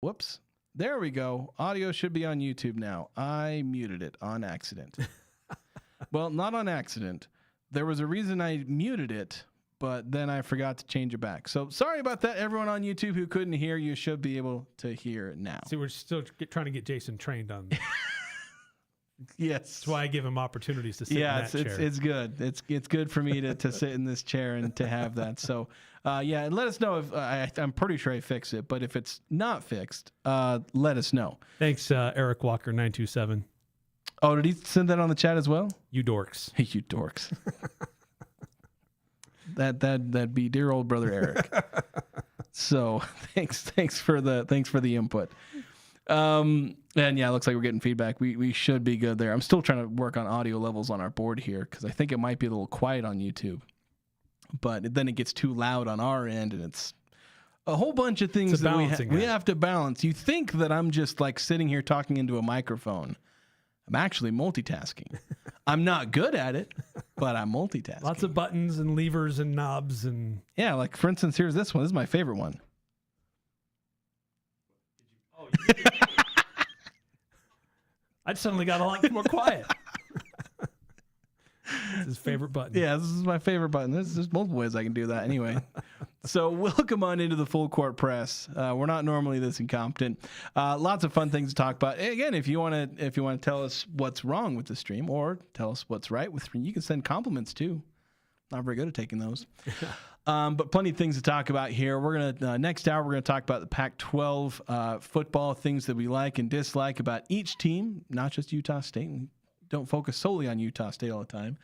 Whoops. There we go. Audio should be on YouTube now. I muted it on accident. Well, not on accident. There was a reason I muted it, but then I forgot to change it back. So sorry about that, everyone on YouTube who couldn't hear. You should be able to hear it now. See, we're still trying to get Jason trained on this. Yes. That's why I give him opportunities to sit in that chair. It's good. It's good for me to sit in this chair and to have that. So, and let us know if I'm pretty sure I fix it, but if it's not fixed, let us know. Thanks, Eric Walker 927. Oh, did he send that on the chat as well? You dorks. Hey, you dorks. That'd be dear old brother Eric. So thanks for the input. And yeah, it looks like we're getting feedback. We should be good there. I'm still trying to work on audio levels on our board here because I think it might be a little quiet on YouTube. But then it gets too loud on our end, and it's a whole bunch of things that we have to balance. You think that I'm just like sitting here talking into a microphone. I'm actually multitasking. I'm not good at it, but I'm multitasking. Lots of buttons and levers and knobs and yeah, like for instance, here's this one. This is my favorite one. I suddenly got a lot more quiet. This is his favorite button. Yeah, this is my favorite button. There's multiple ways I can do that anyway. So welcome on into the Full Court Press. We're not normally this incompetent. Lots of fun things to talk about. Again, if you want to tell us what's wrong with the stream or tell us what's right with stream, you can send compliments too. Not very good at taking those. But plenty of things to talk about here. We're gonna next hour we're gonna talk about the Pac-12 football, things that we like and dislike about each team, not just Utah State. We don't focus solely on Utah State all the time.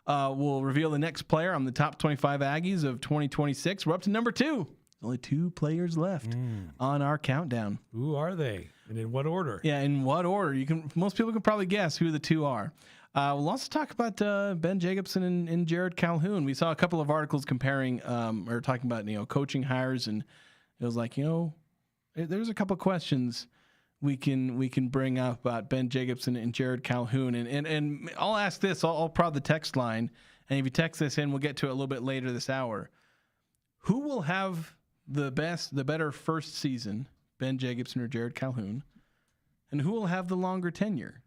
We'll reveal the next player on the top 25 Aggies of 2026. We're up to number 2. Only 2 players left on our countdown. Who are they, and in what order? Yeah, in what order? Most people can probably guess who the 2 are. We'll also talk about Ben Jacobson and Jerrod Calhoun. We saw a couple of articles comparing or talking about coaching hires, and it was like there's a couple of questions we can bring up about Ben Jacobson and Jerrod Calhoun, and I'll ask this. I'll prod the text line, and if you text this in, we'll get to it a little bit later this hour. Who will have the better first season, Ben Jacobson or Jerrod Calhoun, and who will have the longer tenure?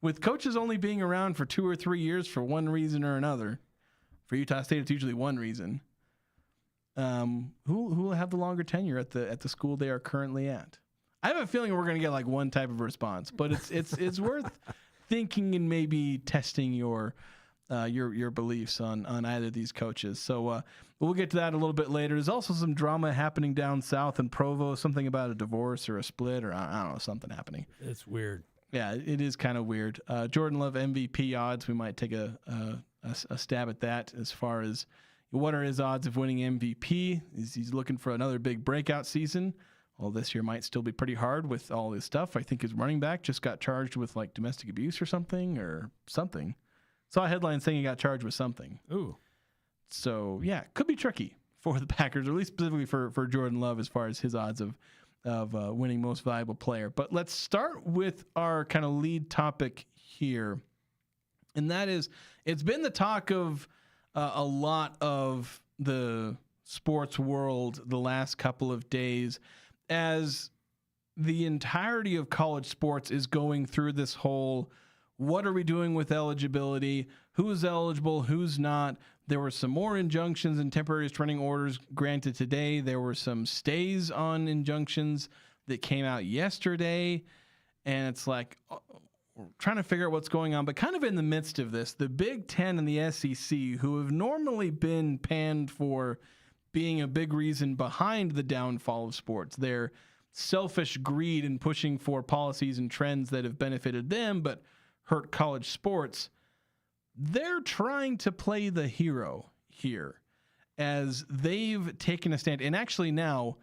With coaches only being around for 2 or 3 years for one reason or another, for Utah State it's usually one reason. Who will have the longer tenure at the school they are currently at? I have a feeling we're going to get like one type of response, but it's worth thinking and maybe testing your beliefs on either of these coaches. So we'll get to that a little bit later. There's also some drama happening down south in Provo, something about a divorce or a split or I don't know, something happening. It's weird. Yeah, it is kind of weird. Jordan Love MVP odds. We might take a stab at that as far as what are his odds of winning MVP. He's looking for another big breakout season. Well, this year might still be pretty hard with all this stuff. I think his running back just got charged with like domestic abuse or something. Saw a headline saying he got charged with something. Ooh. So yeah, could be tricky for the Packers, or at least specifically for Jordan Love as far as his odds of winning most valuable player. But let's start with our kind of lead topic here. And that is, it's been the talk of a lot of the sports world the last couple of days as the entirety of college sports is going through this whole, what are we doing with eligibility? Who's eligible? Who's not? There were some more injunctions and temporary restraining orders granted today. There were some stays on injunctions that came out yesterday. And it's like, we're trying to figure out what's going on. But kind of in the midst of this, the Big Ten and the SEC, who have normally been panned for being a big reason behind the downfall of sports, their selfish greed in pushing for policies and trends that have benefited them but hurt college sports, they're trying to play the hero here as they've taken a stand. And actually now,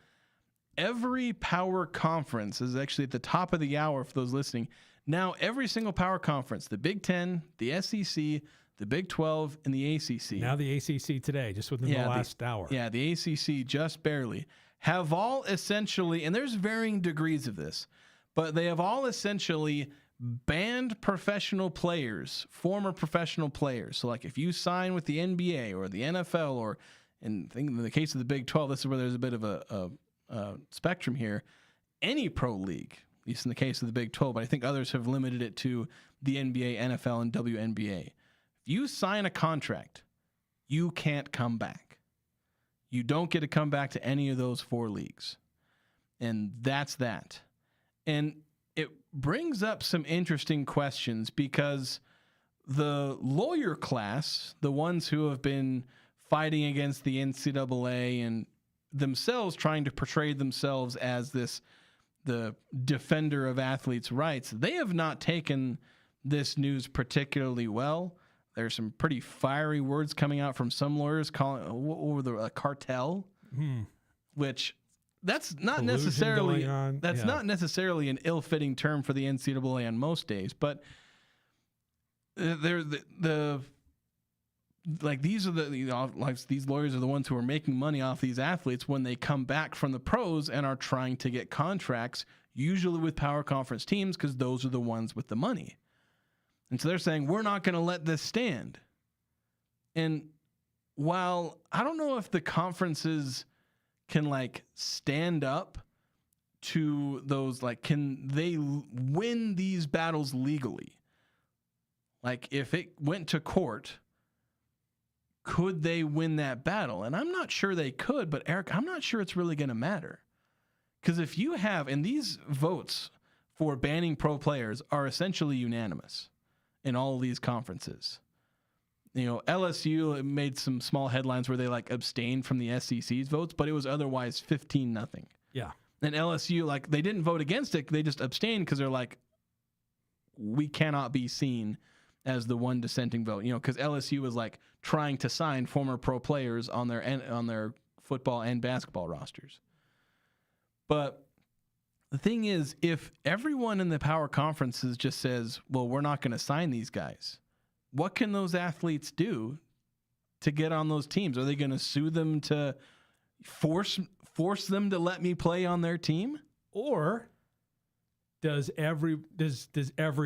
every power conference is actually at the top of the hour for those listening. Now, every single power conference, the Big Ten, the SEC, the Big 12, and the ACC. Now the ACC today, just within the last hour. Yeah, the ACC just barely, have all essentially, and there's varying degrees of this, but they have all essentially banned professional players, former professional players. So like if you sign with the NBA or the NFL, or in the case of the Big 12, this is where there's a bit of a spectrum here, any pro league, at least in the case of the Big 12, but I think others have limited it to the NBA, NFL, and WNBA. If you sign a contract, you can't come back. You don't get to come back to any of those 4 leagues. And that's that. And it brings up some interesting questions because the lawyer class, the ones who have been fighting against the NCAA and themselves trying to portray themselves as the defender of athletes' rights, they have not taken this news particularly well. There's some pretty fiery words coming out from some lawyers calling a cartel, which that's not necessarily not necessarily an ill-fitting term for the NCAA on most days, but they're these lawyers are the ones who are making money off these athletes when they come back from the pros and are trying to get contracts, usually with power conference teams, because those are the ones with the money. And so they're saying, we're not going to let this stand. And while I don't know if the conferences can stand up to those, can they win these battles legally? If it went to court, could they win that battle? And I'm not sure they could, but Eric, I'm not sure it's really going to matter. Because if you have, and these votes for banning pro players are essentially unanimous in all of these conferences. LSU made some small headlines where they abstained from the SEC's votes, but it was otherwise 15-0. Yeah. And LSU, they didn't vote against it. They just abstained because they're we cannot be seen as the one dissenting vote. Because LSU was trying to sign former pro players on their football and basketball rosters. But the thing is, if everyone in the power conferences just says, well, we're not going to sign these guys, what can those athletes do to get on those teams? Are they going to sue them to force them to let me play on their team? Or does every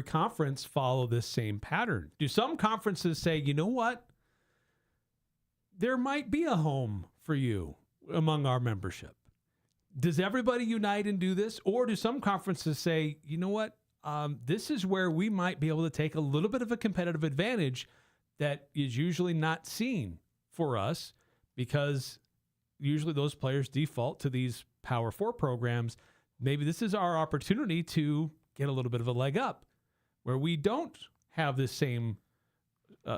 conference follow this same pattern? Do some conferences say, you know what? There might be a home for you among our membership. Does everybody unite and do this? Or do some conferences say, you know what? This is where we might be able to take a little bit of a competitive advantage that is usually not seen for us, because usually those players default to these Power 4 programs. Maybe this is our opportunity to get a little bit of a leg up where we don't have the same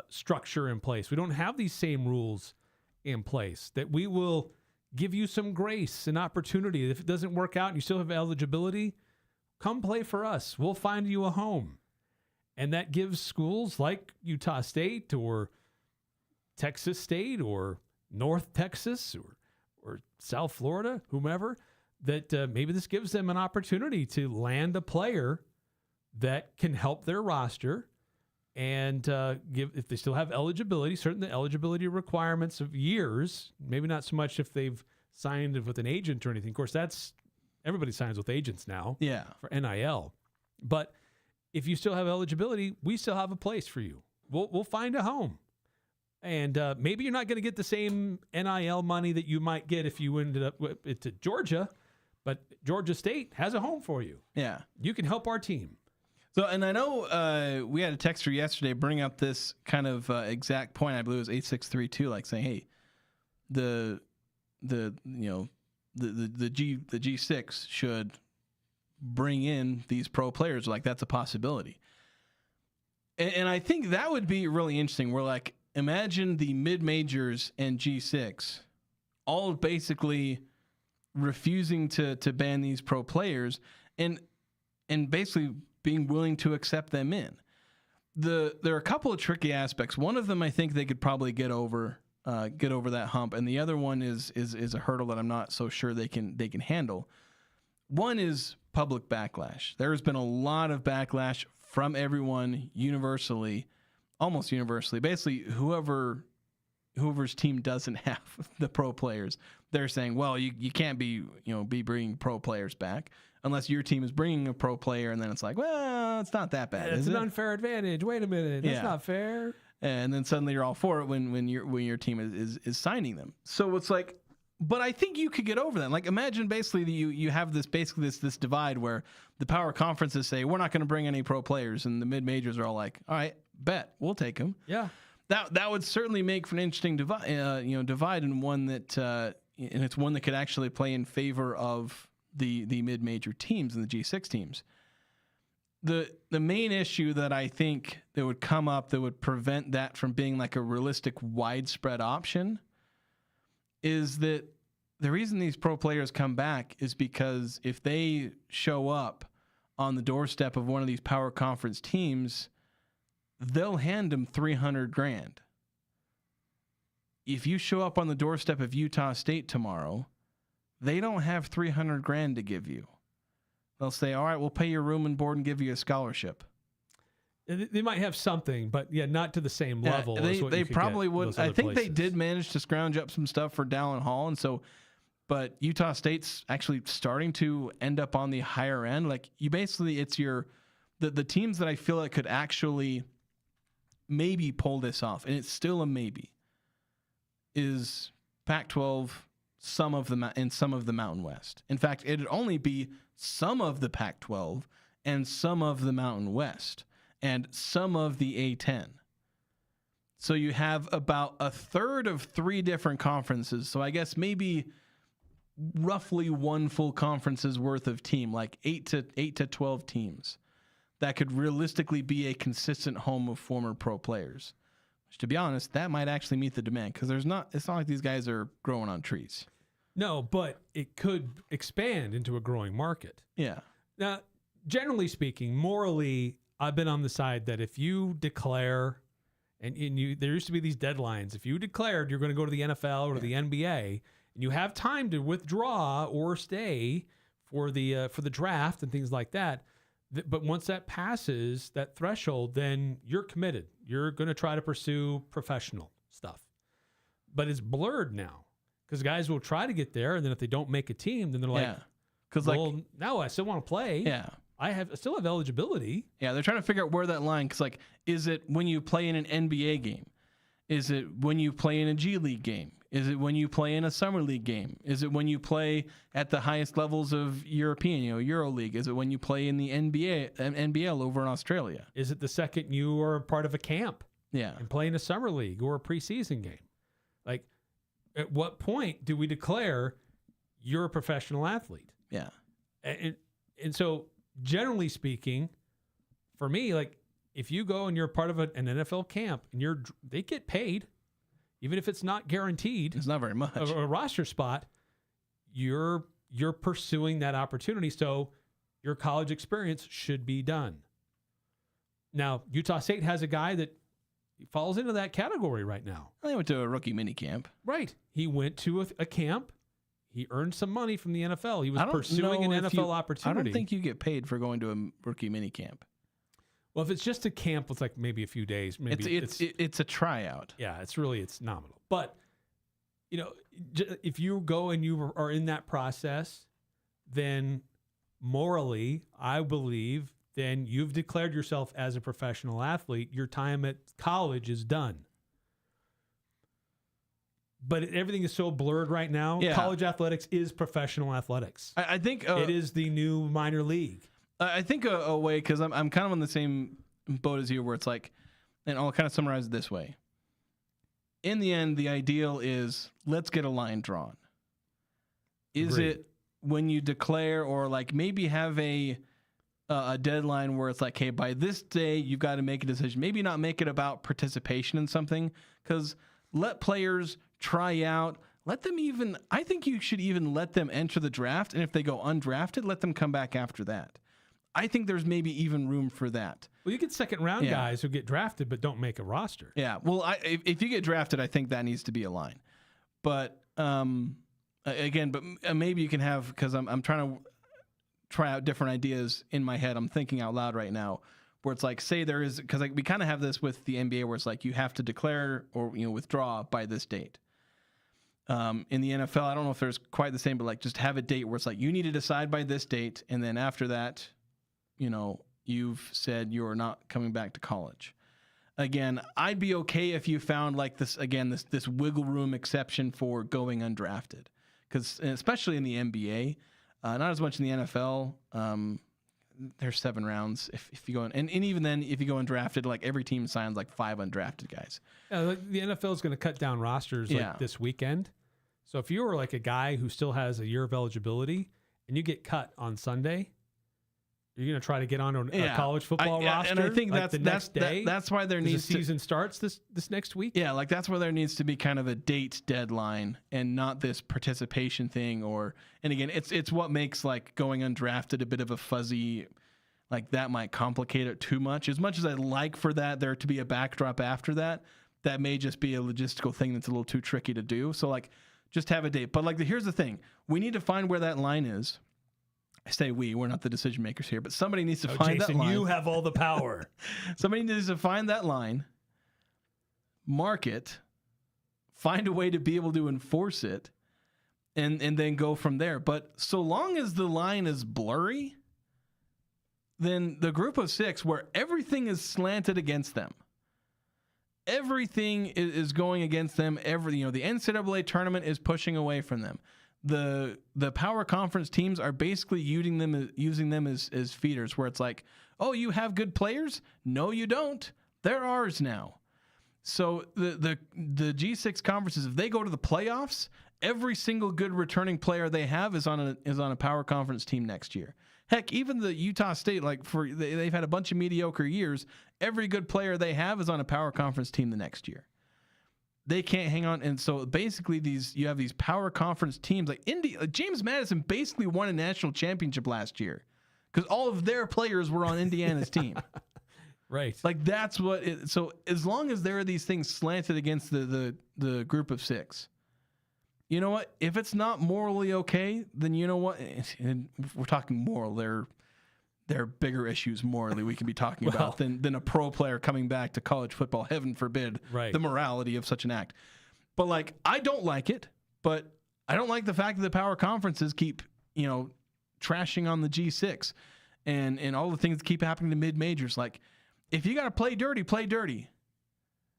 structure in place. We don't have these same rules in place, that we will give you some grace and opportunity. If it doesn't work out and you still have eligibility, come play for us. We'll find you a home. And that gives schools like Utah State or Texas State or North Texas or South Florida, whomever, that maybe this gives them an opportunity to land a player that can help their roster and if they still have eligibility, certain the eligibility requirements of years, maybe not so much if they've signed with an agent or anything. Of course, everybody signs with agents now for NIL. But if you still have eligibility, we still have a place for you. We'll find a home. And maybe you're not going to get the same NIL money that you might get if you ended up to Georgia, but Georgia State has a home for you. Yeah. You can help our team. So, and I know we had a texter yesterday bring up this kind of exact point. I believe it was 8632, saying, "Hey, the G6 should bring in these pro players. That's a possibility." And I think that would be really interesting. We're imagine the mid majors and G6 all basically refusing to ban these pro players and basically being willing to accept them in. There are a couple of tricky aspects. One of them, I think they could probably get over that hump, and the other one is a hurdle that I'm not so sure they can handle. One is public backlash. There has been a lot of backlash from everyone almost universally. Basically, whoever's team doesn't have the pro players, they're saying, well, you can't be bringing pro players back unless your team is bringing a pro player, and then it's well, it's not that bad. It's an unfair advantage. Wait a minute, that's not fair. And then suddenly you're all for it when your team is signing them. So it's But I think you could get over that. Like, imagine basically that you have this divide where the power conferences say we're not going to bring any pro players, and the mid majors are all like, all right, bet we'll take them. Yeah, that would certainly make for an interesting divide, and one that and it's one that could actually play in favor of the mid major teams and the G6 teams. The main issue that I think that would come up that would prevent that from being like a realistic widespread option is that the reason these pro players come back is because if they show up on the doorstep of one of these power conference teams, they'll hand them $300,000. If you show up on the doorstep of Utah State tomorrow, they don't have $300,000 to give you. They'll say, all right, we'll pay your room and board and give you a scholarship. They might have something, but yeah, not to the same level. They probably would. I think they did manage to scrounge up some stuff for Dallin Hall, and so, but Utah State's actually starting to end up on the higher end. Like you basically, it's the teams that I feel like could actually maybe pull this off, and it's still a maybe. Is Pac-12 some of the Mountain West? In fact, it'd only be some of the Pac-12 and some of the Mountain West. And some of the A10. So you have about a third of 3 different conferences. So I guess maybe roughly one full conference's worth of team, like 8 to 12 teams that could realistically be a consistent home of former pro players. Which, to be honest, that might actually meet the demand because it's not like these guys are growing on trees. No, but it could expand into a growing market. Yeah. Now, generally speaking, morally, I've been on the side that if you declare, and there used to be these deadlines, if you declared you're going to go to the NFL or the NBA, and you have time to withdraw or stay for the draft and things like that, but once that passes that threshold, then you're committed. You're going to try to pursue professional stuff. But it's blurred now because guys will try to get there, and then if they don't make a team, then they're like, well, now I still want to play. Yeah. I still have eligibility. Yeah, they're trying to figure out where that line, because like, is it when you play in an NBA game? Is it when you play in a G League game? Is it when you play in a Summer League game? Is it when you play at the highest levels of European, Euro League? Is it when you play in the NBL over in Australia? Is it the second you are part of a camp? Yeah. And play in a Summer League or a preseason game? Like, at what point do we declare you're a professional athlete? Yeah. And so, generally speaking, for me, like if you go and you're part of an NFL camp and they get paid, even if it's not guaranteed, it's not very much, a roster spot, you're pursuing that opportunity. So your college experience should be done. Now, Utah State has a guy that falls into that category right now. He went to a rookie mini camp. Right. He went to a camp. He earned some money from the NFL. He was pursuing an NFL opportunity. I don't think you get paid for going to a rookie mini camp. Well, if it's just a camp with like maybe a few days, maybe it's a tryout. Yeah, it's nominal. But if you go and you are in that process, then morally, I believe, then you've declared yourself as a professional athlete. Your time at college is done. But everything is so blurred right now. Yeah. College athletics is professional athletics. I think it is the new minor league. I think a way, because I'm kind of on the same boat as you, where it's like, and I'll kind of summarize it this way. In the end, the ideal is let's get a line drawn. Is Agreed. it when you declare, or like maybe have a deadline where it's like, hey, by this day you've got to make a decision. Maybe not make it about participation in something, because let players try out. Let them even, I think you should even let them enter the draft. And if they go undrafted, let them come back after that. I think there's maybe even room for that. Well, you get second round guys who get drafted but don't make a roster. Yeah. Well, if you get drafted, I think that needs to be a line. But again, maybe you can have, because I'm trying to try out different ideas in my head. I'm thinking out loud right now, where it's like, say there is, because we kind of have this with the NBA, where it's like you have to declare or withdraw by this date. In the NFL, I don't know if there's quite the same, but like just have a date where it's like you need to decide by this date, and then after that, you've said you're not coming back to college. Again, I'd be okay if you found like this, again, this wiggle room exception for going undrafted. because especially in the NBA, not as much in the NFL. There's 7 rounds if you go in, and even then, if you go undrafted, like every team signs like 5 undrafted guys. Like the NFL is going to cut down rosters like this weekend. So if you were like a guy who still has a year of eligibility and you get cut on Sunday, you're going to try to get on a college football roster. And I think like that's why there needs the season starts this next week. Yeah, like that's where there needs to be kind of a date deadline and not this participation thing. And again, it's what makes like going undrafted a bit of a fuzzy. Like that might complicate it too much. As much as I'd like for there to be a backdrop after that, that may just be a logistical thing that's a little too tricky to do. So like, just have a date. But like, here's the thing: we need to find where that line is. I say we're not the decision makers here, but somebody needs to find Jason, that line. You have all the power. Somebody needs to find that line, mark it, find a way to be able to enforce it, and then go from there. But so long as the line is blurry, then the group of 6 where everything is slanted against them, everything is going against them. The NCAA tournament is pushing away from them. The power conference teams are basically using them as feeders, where it's like, oh, you have good players? No, you don't. They're ours now. So the G6 conferences, if they go to the playoffs, every single good returning player they have is on a power conference team next year. Heck, even the Utah State, they've had a bunch of mediocre years. Every good player they have is on a power conference team the next year. They can't hang on. And so basically you have these power conference teams like James Madison basically won a national championship last year because all of their players were on Indiana's team. Right. Like that's so as long as there are these things slanted against the group of 6, you know what? If it's not morally okay, then you know what? And we're talking moral. There are bigger issues morally we can be talking about than a pro player coming back to college football. Heaven forbid the morality of such an act. But like, I don't like it, but I don't like the fact that the power conferences keep, trashing on the G6 and all the things that keep happening to mid-majors. Like, if you got to play dirty, play dirty.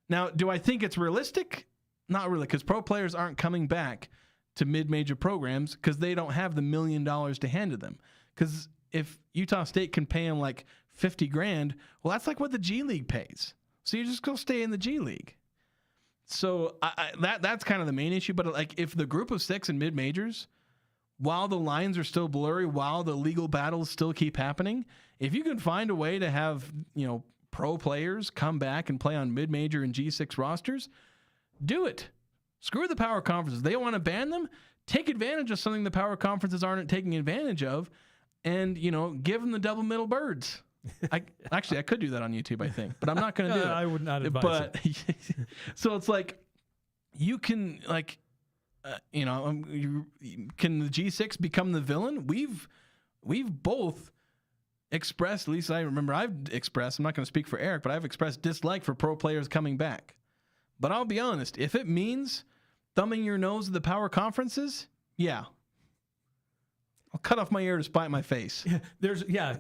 Now, do I think it's realistic? Not really, because pro players aren't coming back to mid-major programs because they don't have the $1 million to hand to them. Because if Utah State can pay them like $50,000, well, that's like what the G League pays. So you just go stay in the G League. So that's kind of the main issue. But like, if the group of 6 in mid majors, while the lines are still blurry, while the legal battles still keep happening, if you can find a way to have pro players come back and play on mid major and G6 rosters, do it. Screw the power conferences. They want to ban them. Take advantage of something the power conferences aren't taking advantage of. And, give them the double middle birds. I could do that on YouTube, I think, but I'm not going to do it. I would not advise it. So it's like, you can, like, can the G6 become the villain? We've both expressed, at least I remember I've expressed, I'm not going to speak for Eric, but I've expressed dislike for pro players coming back. But I'll be honest, if it means thumbing your nose at the power conferences, yeah. I'll cut off my ear to spite my face. There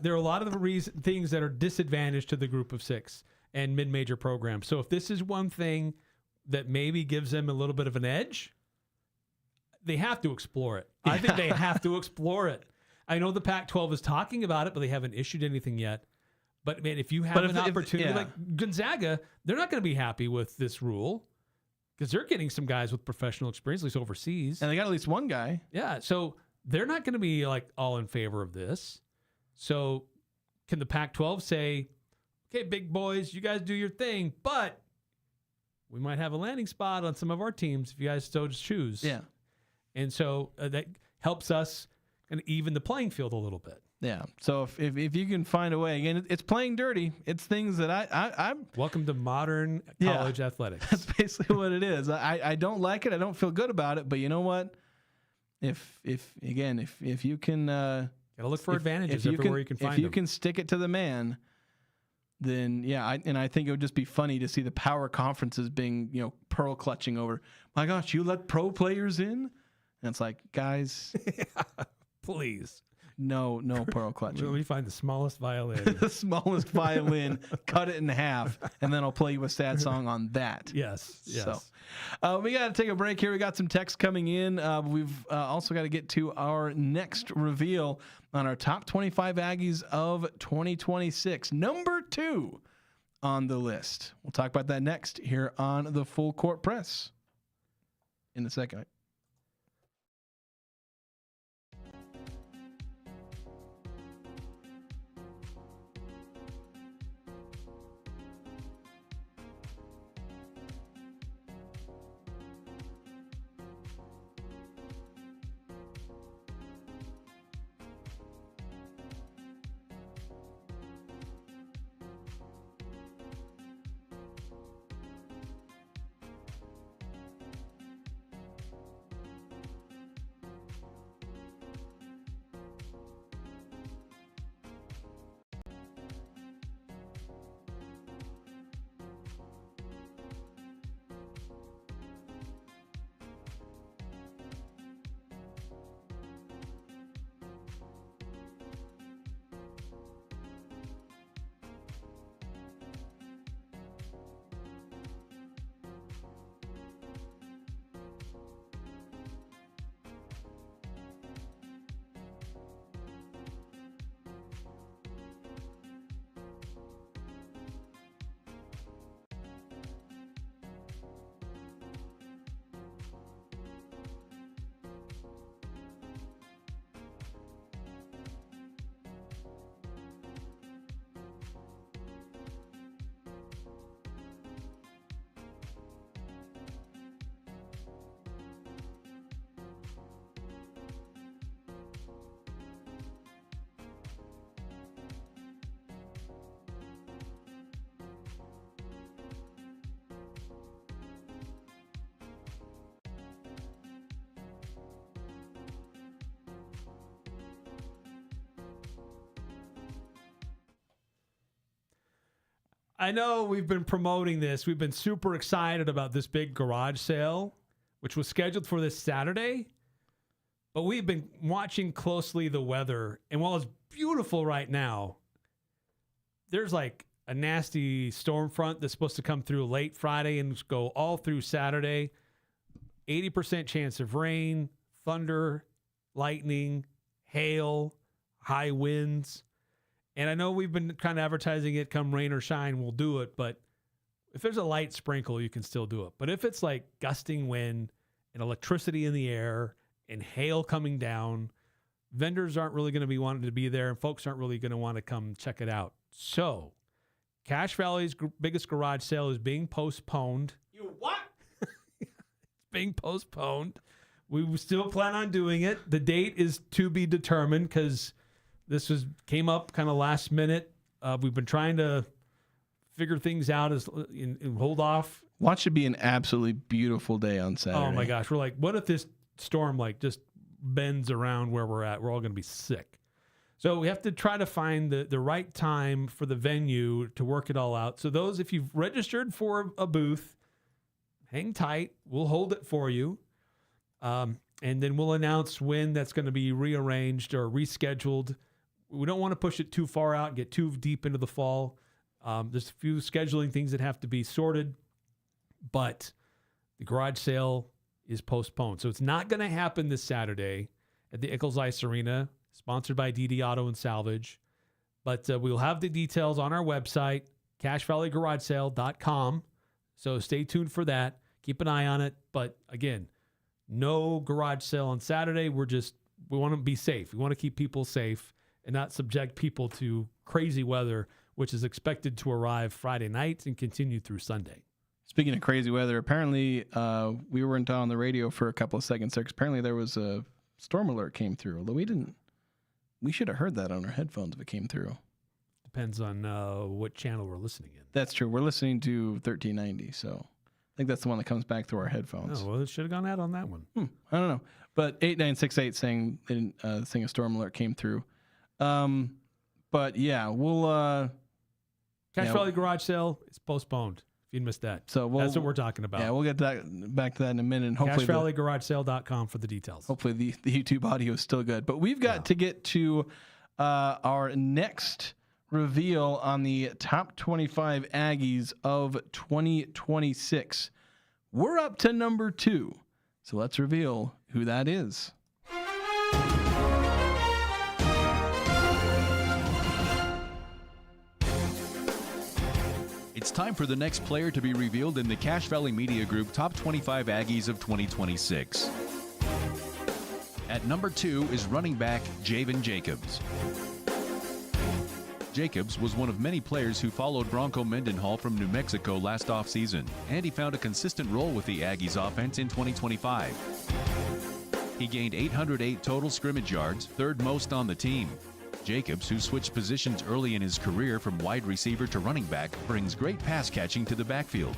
are a lot of things that are disadvantaged to the group of 6 and mid-major programs. So if this is one thing that maybe gives them a little bit of an edge, they have to explore it. I think they have to explore it. I know the Pac-12 is talking about it, but they haven't issued anything yet. But man, if you have an opportunity, like Gonzaga, they're not going to be happy with this rule because they're getting some guys with professional experience, at least overseas. And they got at least one guy. Yeah, so they're not going to be like all in favor of this. So can the Pac-12 say, okay, big boys, you guys do your thing, but we might have a landing spot on some of our teams if you guys so choose. Yeah. And so that helps us kind of even the playing field a little bit. Yeah. So if you can find a way, again, it's playing dirty. It's things that I'm. Welcome to modern college athletics. That's basically what it is. I don't like it. I don't feel good about it. But you know what? If you can gotta look for advantages everywhere you can find them. If you can stick it to the man, then I think it would just be funny to see the power conferences being pearl clutching over. My gosh, you let pro players in, and it's like, guys, please. No pearl clutching. Let me find the smallest violin. The smallest violin, cut it in half, and then I'll play you a sad song on that. Yes. So, we got to take a break here. We got some texts coming in. We've also got to get to our next reveal on our top 25 Aggies of 2026. Number 2 on the list. We'll talk about that next here on the Full Court Press in a second. I know we've been promoting this. We've been super excited about this big garage sale, which was scheduled for this Saturday. But we've been watching closely the weather. And while it's beautiful right now, there's like a nasty storm front that's supposed to come through late Friday and go all through Saturday. 80% chance of rain, thunder, lightning, hail, high winds. And I know we've been kind of advertising it, come rain or shine, we'll do it. But if there's a light sprinkle, you can still do it. But if it's like gusting wind and electricity in the air and hail coming down, vendors aren't really going to be wanting to be there, and folks aren't really going to want to come check it out. So Cache Valley's biggest garage sale is being postponed. You what? It's being postponed. We still plan on doing it. The date is to be determined because this came up kind of last minute. We've been trying to figure things out and hold off. Watch it be an absolutely beautiful day on Saturday. Oh my gosh, we're like, what if this storm like just bends around where we're at? We're all going to be sick. So we have to try to find the right time for the venue to work it all out. So those, if you've registered for a booth, hang tight. We'll hold it for you. And then we'll announce when that's going to be rearranged or rescheduled. We don't want to push it too far out and get too deep into the fall. There's a few scheduling things that have to be sorted, but the garage sale is postponed. So it's not going to happen this Saturday at the Eccles Ice Arena, sponsored by DD Auto and Salvage. But we'll have the details on our website, CacheValleyGarageSale.com. So stay tuned for that. Keep an eye on it. But again, no garage sale on Saturday. We want to be safe. We want to keep people safe and not subject people to crazy weather, which is expected to arrive Friday night and continue through Sunday. Speaking of crazy weather, apparently we weren't on the radio for a couple of seconds there. 'Cause apparently there was a storm alert came through, although we didn't. We should have heard that on our headphones if it came through. Depends on what channel we're listening in. That's true. We're listening to 1390, so I think that's the one that comes back through our headphones. Oh, well, it should have gone out on that one. I don't know. But 8968 saying a storm alert came through. But yeah, we'll Cache Valley garage sale is postponed. If you missed that. So that's what we're talking about. Yeah, we'll get back to that in a minute. And hopefully CashValleyGarageSale.com for the details. Hopefully the YouTube audio is still good. But we've got to get to our next reveal on the top 25 Aggies of 2026. We're up to number 2. So let's reveal who that is. It's time for the next player to be revealed in the Cache Valley Media Group Top 25 Aggies of 2026. At number 2 is running back Javen Jacobs. Jacobs was one of many players who followed Bronco Mendenhall from New Mexico last offseason, and he found a consistent role with the Aggies offense in 2025. He gained 808 total scrimmage yards, third most on the team. Jacobs, who switched positions early in his career from wide receiver to running back, brings great pass catching to the backfield.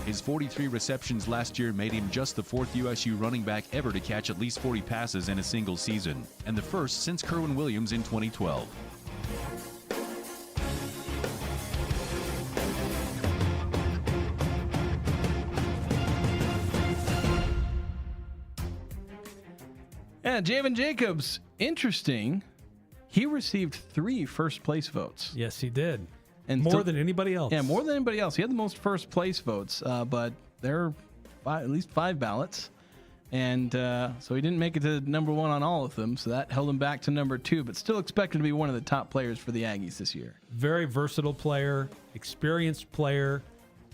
His 43 receptions last year made him just the 4th USU running back ever to catch at least 40 passes in a single season, and the first since Kerwin Williams in 2012. Yeah, Javen Jacobs, interesting. He received 3 first-place votes. Yes, he did. And more than anybody else. Yeah, more than anybody else. He had the most first-place votes, but there are at least 5 ballots. And so he didn't make it to number 1 on all of them, so that held him back to number 2, but still expected to be one of the top players for the Aggies this year. Very versatile player, experienced player,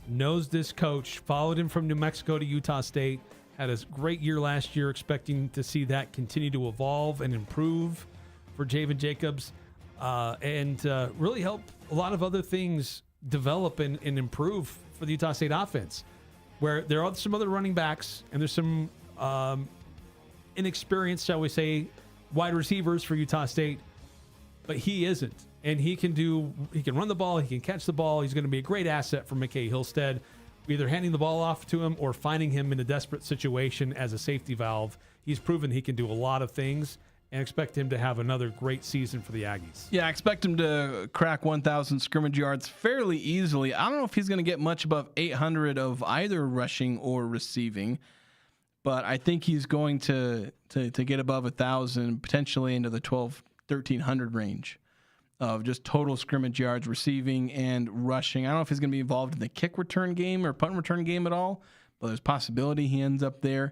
knows this coach, followed him from New Mexico to Utah State, had a great year last year, expecting to see that continue to evolve and improve for Javen Jacobs, and really help a lot of other things develop and improve for the Utah State offense, where there are some other running backs and there's some inexperienced, shall we say, wide receivers for Utah State, but he isn't. And he can run the ball, he can catch the ball. He's going to be a great asset for McKay Hillstead, either handing the ball off to him or finding him in a desperate situation as a safety valve. He's proven he can do a lot of things, and expect him to have another great season for the Aggies. Yeah, I expect him to crack 1,000 scrimmage yards fairly easily. I don't know if he's going to get much above 800 of either rushing or receiving, but I think he's going to get above 1,000, potentially into the 1,300 range of just total scrimmage yards, receiving and rushing. I don't know if he's going to be involved in the kick return game or punt return game at all, but there's possibility he ends up there.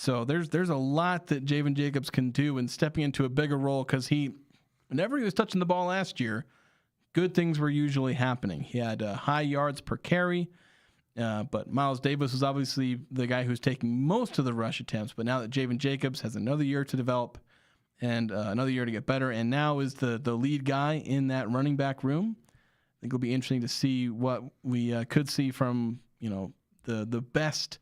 So there's a lot that Javen Jacobs can do in stepping into a bigger role, because whenever he was touching the ball last year, good things were usually happening. He had high yards per carry, but Miles Davis was obviously the guy who's taking most of the rush attempts. But now that Javen Jacobs has another year to develop and another year to get better, and now is the lead guy in that running back room, I think it'll be interesting to see what we could see from the best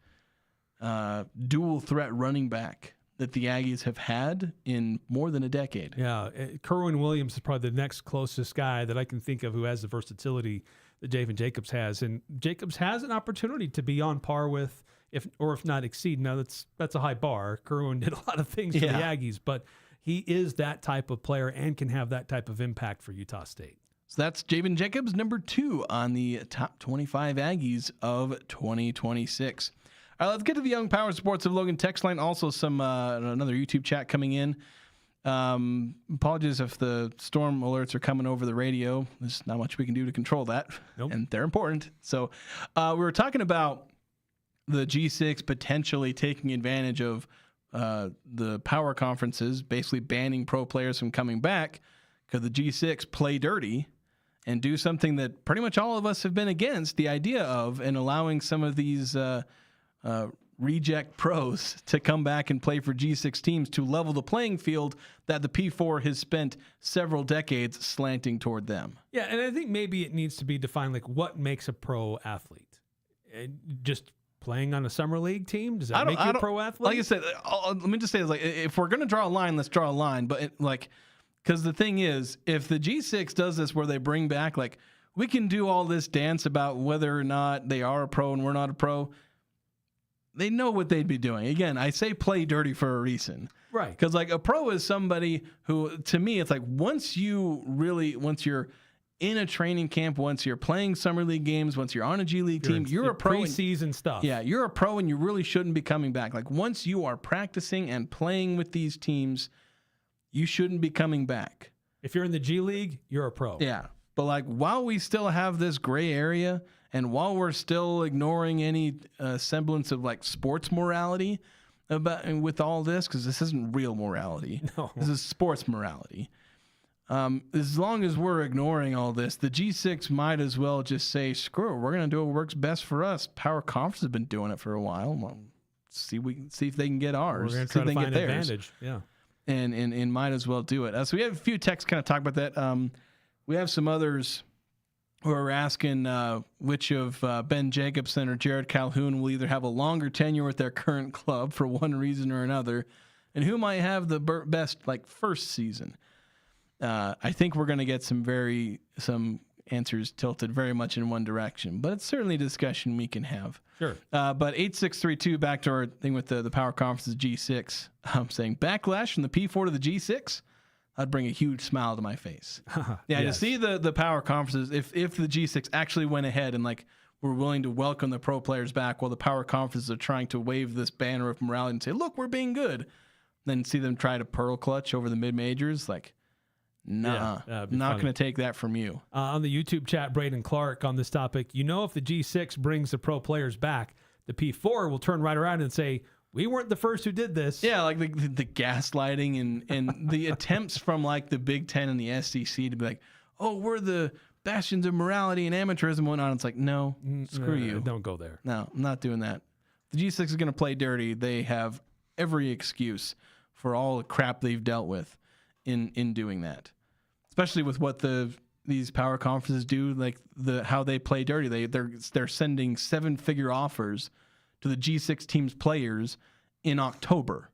dual threat running back that the Aggies have had in more than a decade. Yeah, Kerwin Williams is probably the next closest guy that I can think of who has the versatility that Javen Jacobs has, and Jacobs has an opportunity to be on par with, if not exceed. Now that's a high bar. Kerwin did a lot of things for the Aggies, but he is that type of player and can have that type of impact for Utah State. So that's Javen Jacobs, number 2 on the top 25 Aggies of 2026. All right, let's get to the Young Power Sports of Logan text line. Also, some another YouTube chat coming in. Apologies if the storm alerts are coming over the radio. There's not much we can do to control that, and they're important. So we were talking about the G6 potentially taking advantage of the power conferences, basically banning pro players from coming back, because the G6 play dirty and do something that pretty much all of us have been against the idea of, and allowing some of these reject pros to come back and play for G6 teams to level the playing field that the P4 has spent several decades slanting toward them. Yeah, and I think maybe it needs to be defined, like, what makes a pro athlete? Just playing on a summer league team? Does that make you a pro athlete? Like I said, let me just say, like, if we're going to draw a line, let's draw a line. But because the thing is, if the G6 does this where they bring back, like, we can do all this dance about whether or not they are a pro and we're not a pro. They know what they'd be doing. Again, I say play dirty for a reason. Right. Because, like, a pro is somebody who, to me, it's like once you're in a training camp, once you're playing summer league games, once you're on a G League team, you're a pro. Preseason stuff. Yeah, you're a pro and you really shouldn't be coming back. Like once you are practicing and playing with these teams, you shouldn't be coming back. If you're in the G League, you're a pro. Yeah. But like while we still have this gray area and while we're still ignoring any semblance of like sports morality with all this, because this isn't real morality. No. This is sports morality. As long as we're ignoring all this, the G6 might as well just say, screw it, we're going to do what works best for us. Power Conference has been doing it for a while. Well, see if they can get ours. We're going to try to find an theirs. advantage. Yeah. And might as well do it. So we have a few texts kind of talk about that. We have some others who are asking which of Ben Jacobson or Jerrod Calhoun will either have a longer tenure with their current club for one reason or another, and who might have the best like first season. I think we're going to get some answers tilted very much in one direction, but it's certainly a discussion we can have. Sure. But 8632, back to our thing with the Power Conference's G6, I'm saying backlash from the P4 to the G6, I'd bring a huge smile to my face. Yeah, Yes. to see the Power Conferences, if the G6 actually went ahead and like were willing to welcome the pro players back while the Power Conferences are trying to wave this banner of morality and say, look, we're being good, then see them try to pearl clutch over the mid-majors, like, nah, Yeah, not going to take that from you. On the YouTube chat, Braden Clark on this topic, if the G6 brings the pro players back, the P4 will turn right around and say, we weren't the first who did this. Yeah, like the gaslighting and the attempts from like the Big Ten and the SEC to be like, oh, we're the bastions of morality and amateurism and whatnot. It's like, no, screw you. Don't go there. No, I'm not doing that. The G6 is going to play dirty. They have every excuse for all the crap they've dealt with in doing that. Especially with what these power conferences do, like how they play dirty. They're sending 7-figure offers to the G6 team's players in October.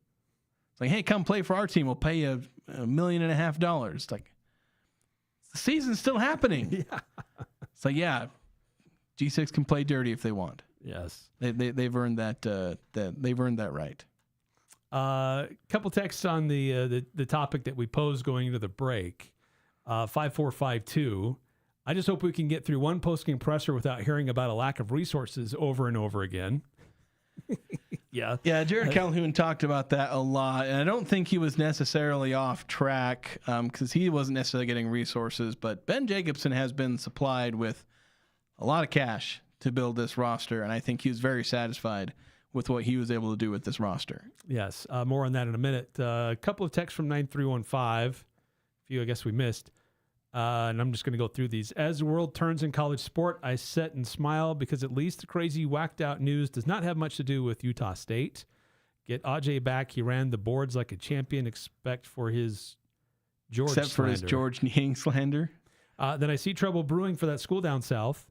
It's like, hey, come play for our team. We'll pay you $1.5 million. It's like the season's still happening. Yeah. It's like, yeah, G6 can play dirty if they want. Yes. They've earned that. They've earned that right. Couple texts on the topic that we posed going into the break. 5452. I just hope we can get through one post-game presser without hearing about a lack of resources over and over again. Yeah. Yeah, Jerrod Calhoun talked about that a lot, and I don't think he was necessarily off track because he wasn't necessarily getting resources, but Ben Jacobson has been supplied with a lot of cash to build this roster, and I think he was very satisfied with what he was able to do with this roster. Yes. More on that in a minute. A couple of texts from 9315. Few I guess we missed. And I'm just going to go through these. As the world turns in college sport, I sit and smile because at least the crazy whacked out news does not have much to do with Utah State. Get Ajay back. He ran the boards like a champion. Except for his George Niang slander. Then I see trouble brewing for that school down south.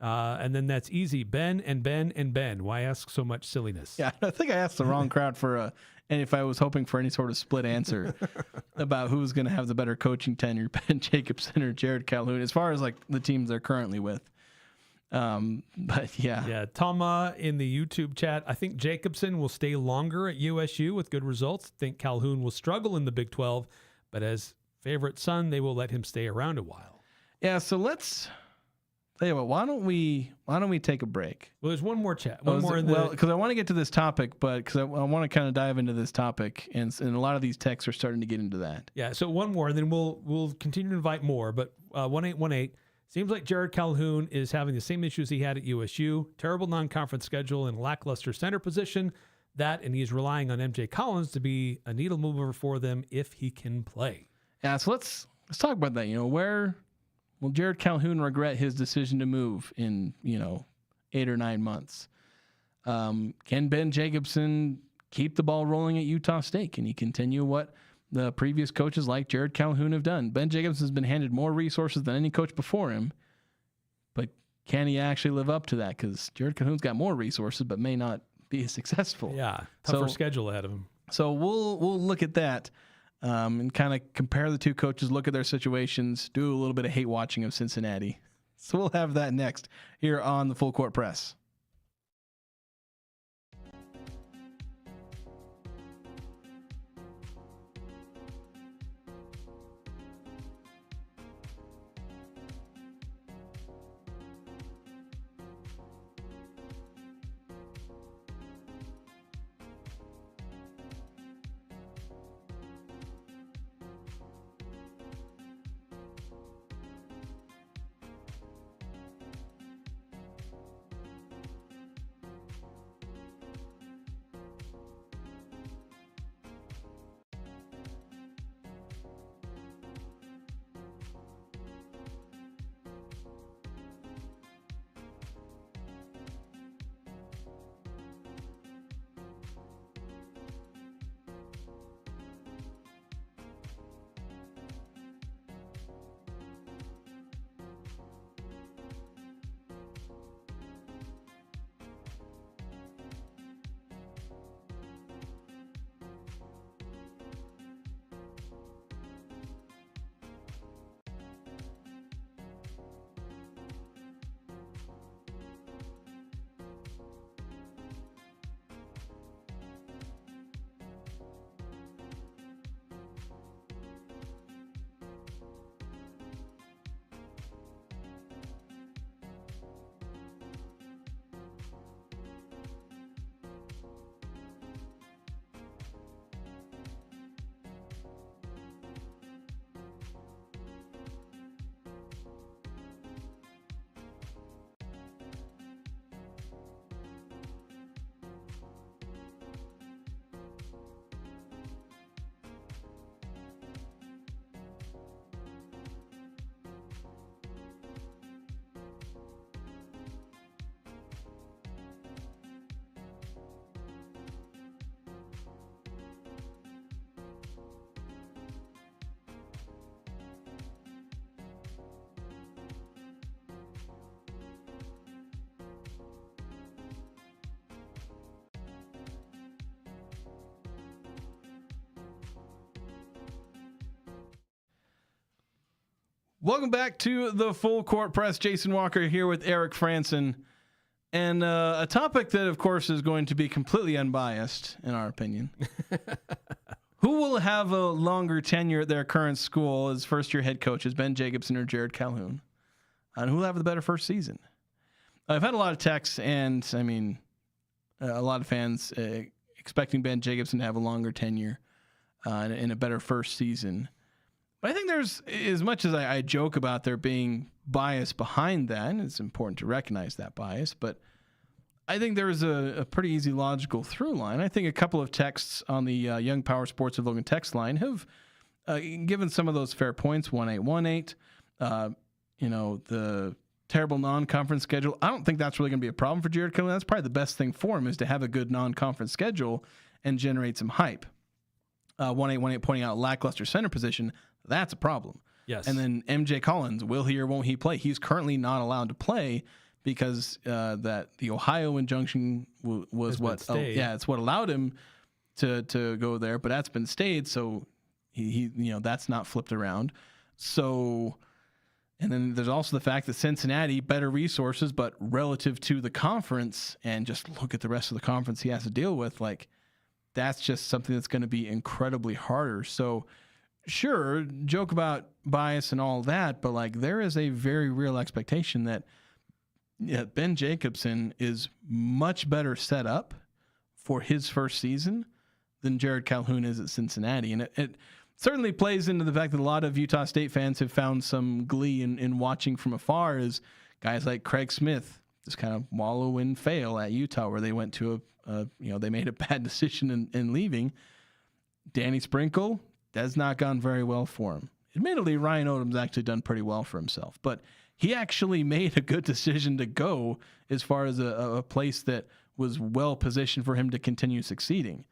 And then that's easy. Ben and Ben and Ben. Why ask so much silliness? Yeah, I think I asked the wrong crowd and if I was hoping for any sort of split answer about who's going to have the better coaching tenure, Ben Jacobson or Jerrod Calhoun, as far as like the teams they're currently with. But yeah. Yeah. Tama in the YouTube chat. I think Jacobson will stay longer at USU with good results. Think Calhoun will struggle in the Big 12, but as favorite son, they will let him stay around a while. Yeah. So let's tell you what, why don't we take a break? Well, there's one more chat. Because I want to get to this topic, but because I want to kind of dive into this topic, and a lot of these texts are starting to get into that. Yeah, so one more, and then we'll continue to invite more. But 1818 seems like Jerrod Calhoun is having the same issues he had at USU: terrible non-conference schedule and lackluster center position. And he's relying on MJ Collins to be a needle mover for them if he can play. Yeah, so let's talk about that. Where will Jerrod Calhoun regret his decision to move in, 8 or 9 months? Can Ben Jacobson keep the ball rolling at Utah State? Can he continue what the previous coaches like Jerrod Calhoun have done? Ben Jacobson has been handed more resources than any coach before him, but can he actually live up to that? Because Jerrod Calhoun's got more resources, but may not be as successful. Yeah, tougher schedule ahead of him. So we'll look at that. And kind of compare the two coaches, look at their situations, do a little bit of hate watching of Cincinnati. So we'll have that next here on the Full Court Press. Welcome back to the Full Court Press. Jason Walker here with Eric Frandsen. And a topic that, of course, is going to be completely unbiased, in our opinion. Who will have a longer tenure at their current school as first-year head coaches, Ben Jacobson or Jerrod Calhoun? And who will have the better first season? I've had a lot of texts, and, I mean, a lot of fans expecting Ben Jacobson to have a longer tenure and a better first season. But I think there's, as much as I joke about there being bias behind that, and it's important to recognize that bias, but I think there's a pretty easy logical through line. I think a couple of texts on the Young Power Sports of Logan text line have given some of those fair points. 1818, the terrible non-conference schedule. I don't think that's really going to be a problem for Jerrod Calhoun. That's probably the best thing for him, is to have a good non-conference schedule and generate some hype. 1818 pointing out lackluster center position. That's a problem. Yes. And then MJ Collins, will he or won't he play? He's currently not allowed to play because that the Ohio injunction was what it's what allowed him to go there, but that's been stayed, so he that's not flipped around. So, and then there's also the fact that Cincinnati, better resources, but relative to the conference, and just look at the rest of the conference he has to deal with, like, that's just something that's going to be incredibly harder. So sure, joke about bias and all that, but like, there is a very real expectation that Ben Jacobson is much better set up for his first season than Jerrod Calhoun is at Cincinnati. And it certainly plays into the fact that a lot of Utah State fans have found some glee in watching from afar, as guys like Craig Smith just kind of wallow and fail at Utah, where they went to they made a bad decision in leaving. Danny Sprinkle has not gone very well for him. Admittedly, Ryan Odom's actually done pretty well for himself, but he actually made a good decision to go as far as a place that was well positioned for him to continue succeeding.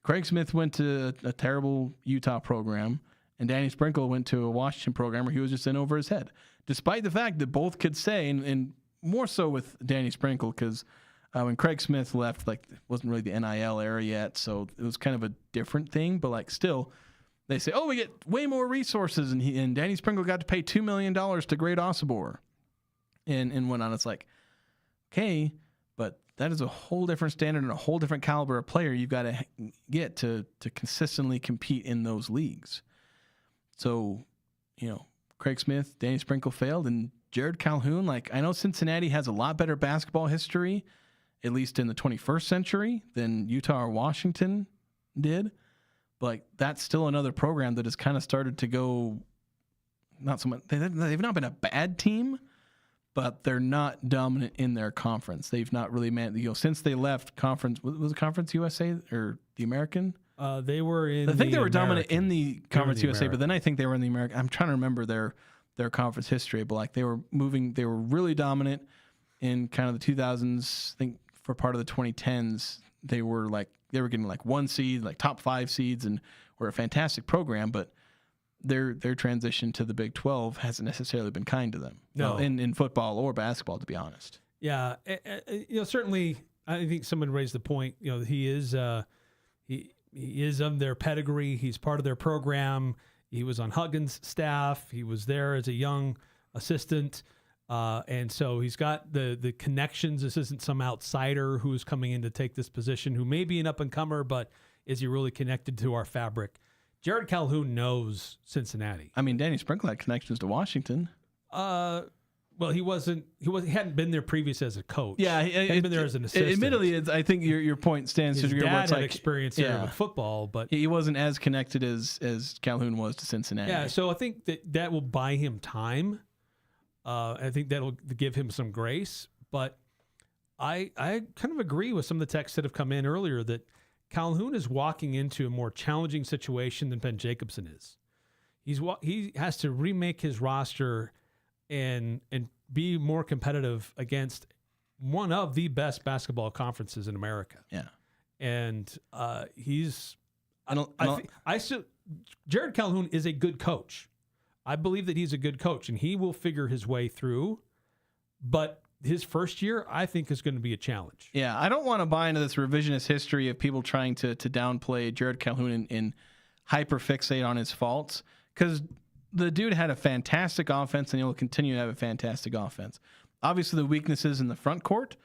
Craig Smith went to a terrible Utah program, and Danny Sprinkle went to a Washington program where he was just in over his head. Despite the fact that both could say, and more so with Danny Sprinkle, because when Craig Smith left, like, it wasn't really the NIL era yet, so it was kind of a different thing. But like, still, they say, "Oh, we get way more resources," and Danny Sprinkle got to pay $2 million to Great Osibor, and went on. It's like, okay, but that is a whole different standard and a whole different caliber of player you've got to get to consistently compete in those leagues. So, Craig Smith, Danny Sprinkle failed, and Jerrod Calhoun, like, I know Cincinnati has a lot better basketball history, at least in the 21st century, than Utah or Washington did. But like, that's still another program that has kind of started to go, not so much, they've not been a bad team, but they're not dominant in their conference. They've not really since they left conference, was it Conference USA or the American? They were in I think they were dominant American. in the Conference USA, but then I think they were in the American. I'm trying to remember their conference history, but like, they were really dominant in kind of the 2000s. I think for part of the 2010s, they were getting like 1 seed, like top 5 seeds, and were a fantastic program, but their transition to the Big 12 hasn't necessarily been kind to them. No, in football or basketball, to be honest. Yeah, certainly. I think someone raised the point. He is he is of their pedigree. He's part of their program. He was on Huggins' staff. He was there as a young assistant. And so he's got the connections. This isn't some outsider who's coming in to take this position, who may be an up-and-comer, but is he really connected to our fabric? Jerrod Calhoun knows Cincinnati. I mean, Danny Sprinkle had connections to Washington. Well, he hadn't been there previous as a coach. Yeah, he hadn't been there as an assistant. Admittedly, I think your point stands His to degree. dad had experience there with football, but he wasn't as connected as Calhoun was to Cincinnati. Yeah, so I think that will buy him time. I think that'll give him some grace. But I kind of agree with some of the texts that have come in earlier that Calhoun is walking into a more challenging situation than Ben Jacobson is. He has to remake his roster and be more competitive against one of the best basketball conferences in America. Yeah. And Jerrod Calhoun is a good coach. I believe that he's a good coach and he will figure his way through, but his first year, I think, is going to be a challenge. Yeah, I don't want to buy into this revisionist history of people trying to downplay Jerrod Calhoun and hyper-fixate on his faults, because the dude had a fantastic offense, and he'll continue to have a fantastic offense. Obviously, the weaknesses in the front court,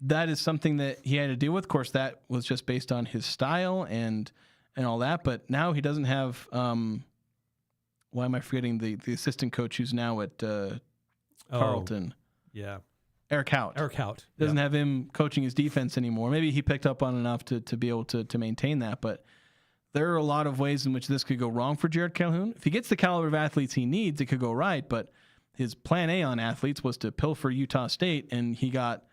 that is something that he had to deal with. Of course, that was just based on his style and all that. But now he doesn't have. Why am I forgetting the assistant coach who's now at Carleton? Yeah. Eric Hout. Doesn't have him coaching his defense anymore. Maybe he picked up on enough to be able to maintain that. But there are a lot of ways in which this could go wrong for Jerrod Calhoun. If he gets the caliber of athletes he needs, it could go right. But his plan A on athletes was to pilfer Utah State, and he got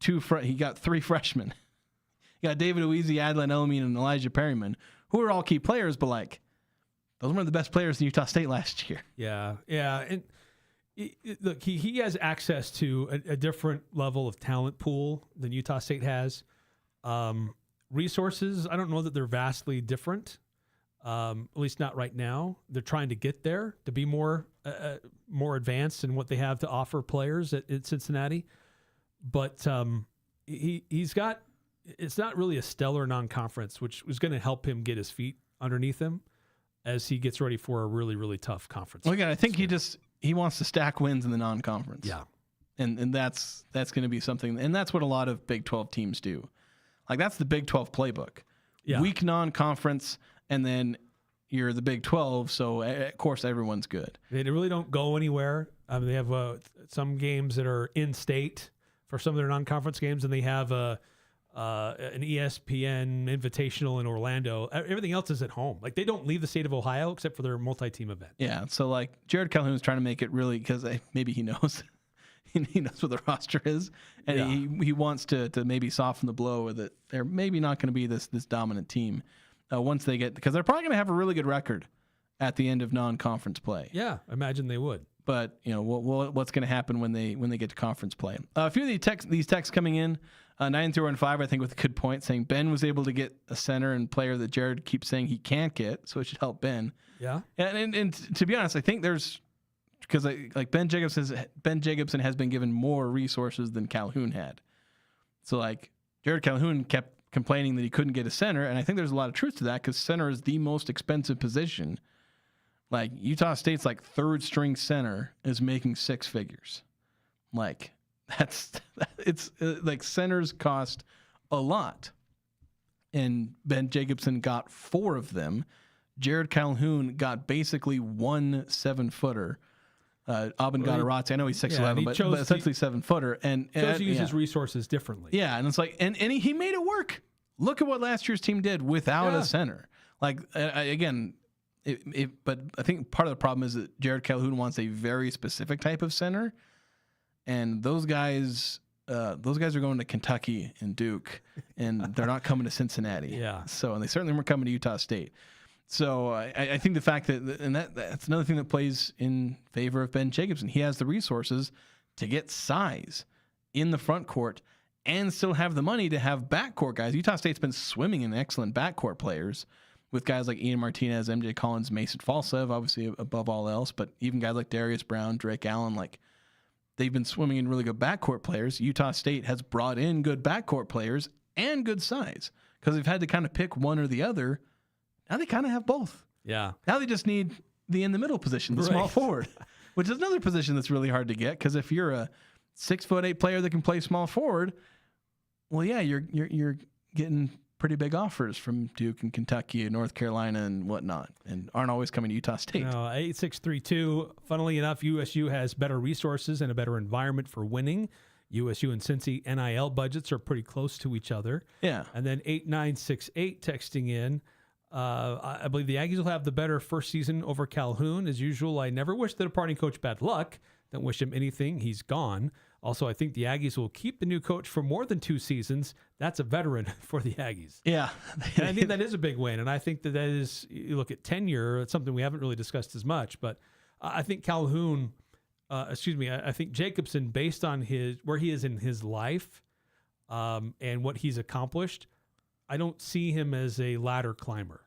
three freshmen. He got David Oweezy, Adlan Elamine, and Elijah Perryman, who are all key players, but like those were the best players in Utah State last year. Yeah. And look, he has access to a different level of talent pool than Utah State has. Resources, I don't know that they're vastly different, at least not right now. They're trying to get there to be more advanced in what they have to offer players at Cincinnati. But he's got, it's not really a stellar non-conference, which was going to help him get his feet underneath him as he gets ready for a really, really tough conference. Well, again, I think he wants to stack wins in the non-conference. Yeah. And that's going to be something, and that's what a lot of Big 12 teams do. Like, that's the Big 12 playbook. Yeah. Weak non-conference, and then you're the Big 12, so of course everyone's good. They really don't go anywhere. They have some games that are in-state for some of their non-conference games, and they have an ESPN Invitational in Orlando. Everything else is at home. Like, they don't leave the state of Ohio except for their multi-team event. Yeah, so like Jerrod Calhoun's trying to make it really, because maybe he knows. He knows what the roster is, and he wants to maybe soften the blow with it. They're maybe not going to be this dominant team once they get, because they're probably going to have a really good record at the end of non-conference play. Yeah, I imagine they would. But what's going to happen when they get to conference play? A few of these texts coming in, 9-0-5, I think, with a good point, saying Ben was able to get a center and player that Jerrod keeps saying he can't get, so it should help Ben. Yeah, and to be honest, I think there's. Because like Ben Jacobson has been given more resources than Calhoun had. So like Jerrod Calhoun kept complaining that he couldn't get a center, and I think there's a lot of truth to that because center is the most expensive position. Like Utah State's like third string center is making six figures. Like it's like centers cost a lot, and Ben Jacobson got 4 of them. Jerrod Calhoun got basically 1 7-footer. Abin Gadarazzi, I know he's 6'11", but essentially 7-footer, and chose to use his resources differently. Yeah, and it's like, and he made it work. Look at what last year's team did without a center. Like again, but I think part of the problem is that Jerrod Calhoun wants a very specific type of center, and those guys are going to Kentucky and Duke, and they're not coming to Cincinnati. Yeah. So, and they certainly weren't coming to Utah State. So I think the fact that's another thing that plays in favor of Ben Jacobson. He has the resources to get size in the front court and still have the money to have backcourt guys. Utah State's been swimming in excellent backcourt players with guys like Ian Martinez, MJ Collins, Mason Falsev, obviously above all else, but even guys like Darius Brown, Drake Allen, like they've been swimming in really good backcourt players. Utah State has brought in good backcourt players and good size because they've had to kind of pick one or the other. Now they kind of have both. Yeah. Now they just need the in-the-middle position, the small forward, which is another position that's really hard to get because if you're a 6'8" player that can play small forward, well, yeah, you're getting pretty big offers from Duke and Kentucky and North Carolina and whatnot, and aren't always coming to Utah State. 8632. Funnily enough, USU has better resources and a better environment for winning. USU and Cincy NIL budgets are pretty close to each other. Yeah. And then 8968 texting in. I believe the Aggies will have the better first season over Calhoun. As usual, I never wish the departing coach bad luck. Don't wish him anything. He's gone. Also, I think the Aggies will keep the new coach for more than 2 seasons. That's a veteran for the Aggies. Yeah. And I think that is a big win. And I think that is, you look at tenure, it's something we haven't really discussed as much. But I think Calhoun, I think Jacobson, based on where he is in his life and what he's accomplished, I don't see him as a ladder climber.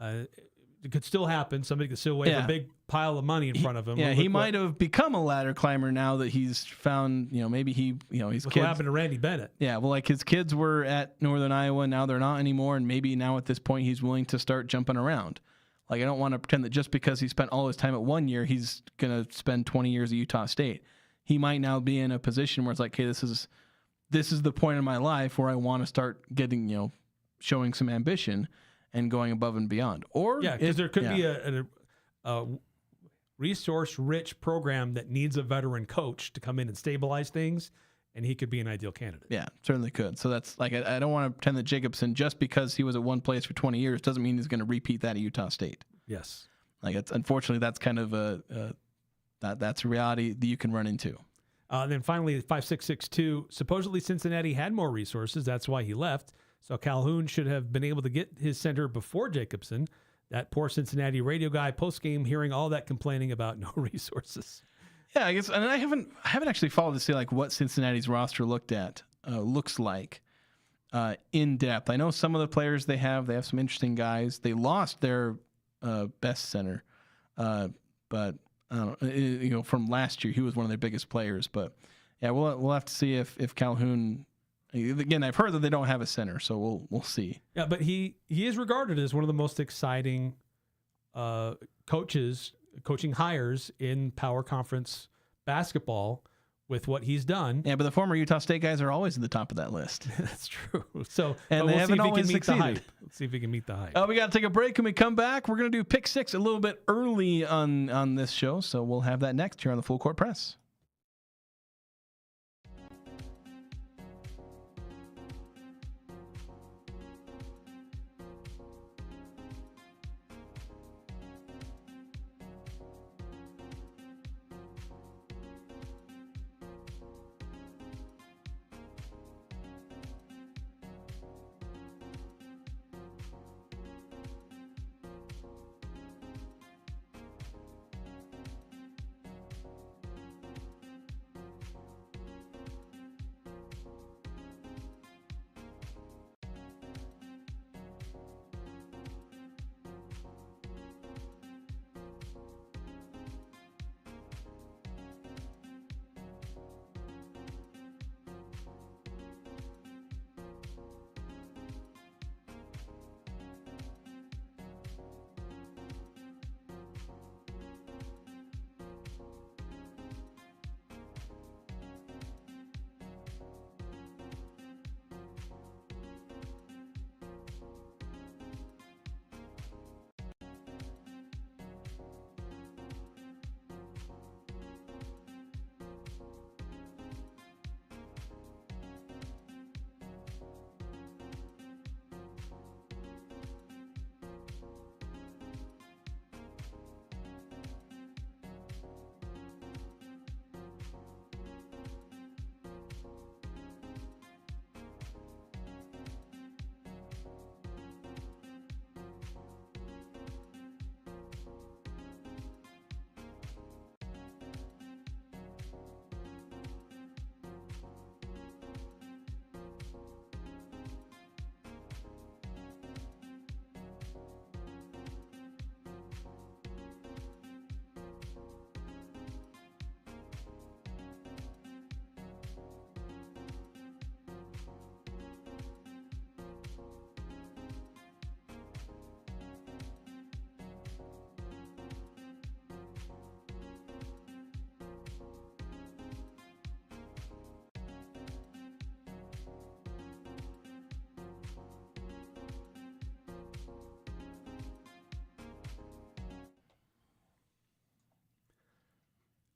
It could still happen. Somebody could still wave a big pile of money in front of him. Yeah, he might have become a ladder climber now that he's found, maybe his kids. What happened to Randy Bennett? Yeah, well, like his kids were at Northern Iowa, now they're not anymore, and maybe now at this point he's willing to start jumping around. Like, I don't want to pretend that just because he spent all his time at one year, he's going to spend 20 years at Utah State. He might now be in a position where it's like, hey, this is the point in my life where I want to start getting, showing some ambition and going above and beyond. Or because there could be a resource-rich program that needs a veteran coach to come in and stabilize things, and he could be an ideal candidate. Yeah, certainly could. So that's like, I don't want to pretend that Jacobson, just because he was at one place for 20 years, doesn't mean he's going to repeat that at Utah State. Yes. Like, unfortunately, that's kind of that's a reality that you can run into. Then finally, 5662, supposedly Cincinnati had more resources. That's why he left. So Calhoun should have been able to get his center before Jacobson. That poor Cincinnati radio guy post-game hearing all that complaining about no resources. Yeah, I guess, and I haven't actually followed to see like what Cincinnati's roster looks like in depth. I know some of the players they have some interesting guys. They lost their best center, but I don't know, from last year, he was one of their biggest players. But yeah, we'll have to see if Calhoun. Again, I've heard that they don't have a center, so we'll see. Yeah, but he is regarded as one of the most exciting coaching hires in Power Conference basketball with what he's done. Yeah, but the former Utah State guys are always at the top of that list. That's true. So, and they haven't always succeeded. Let's see if he can meet the hype. We got to take a break. When we come back, we're going to do Pick 6 a little bit early on this show, so we'll have that next here on the Full Court Press.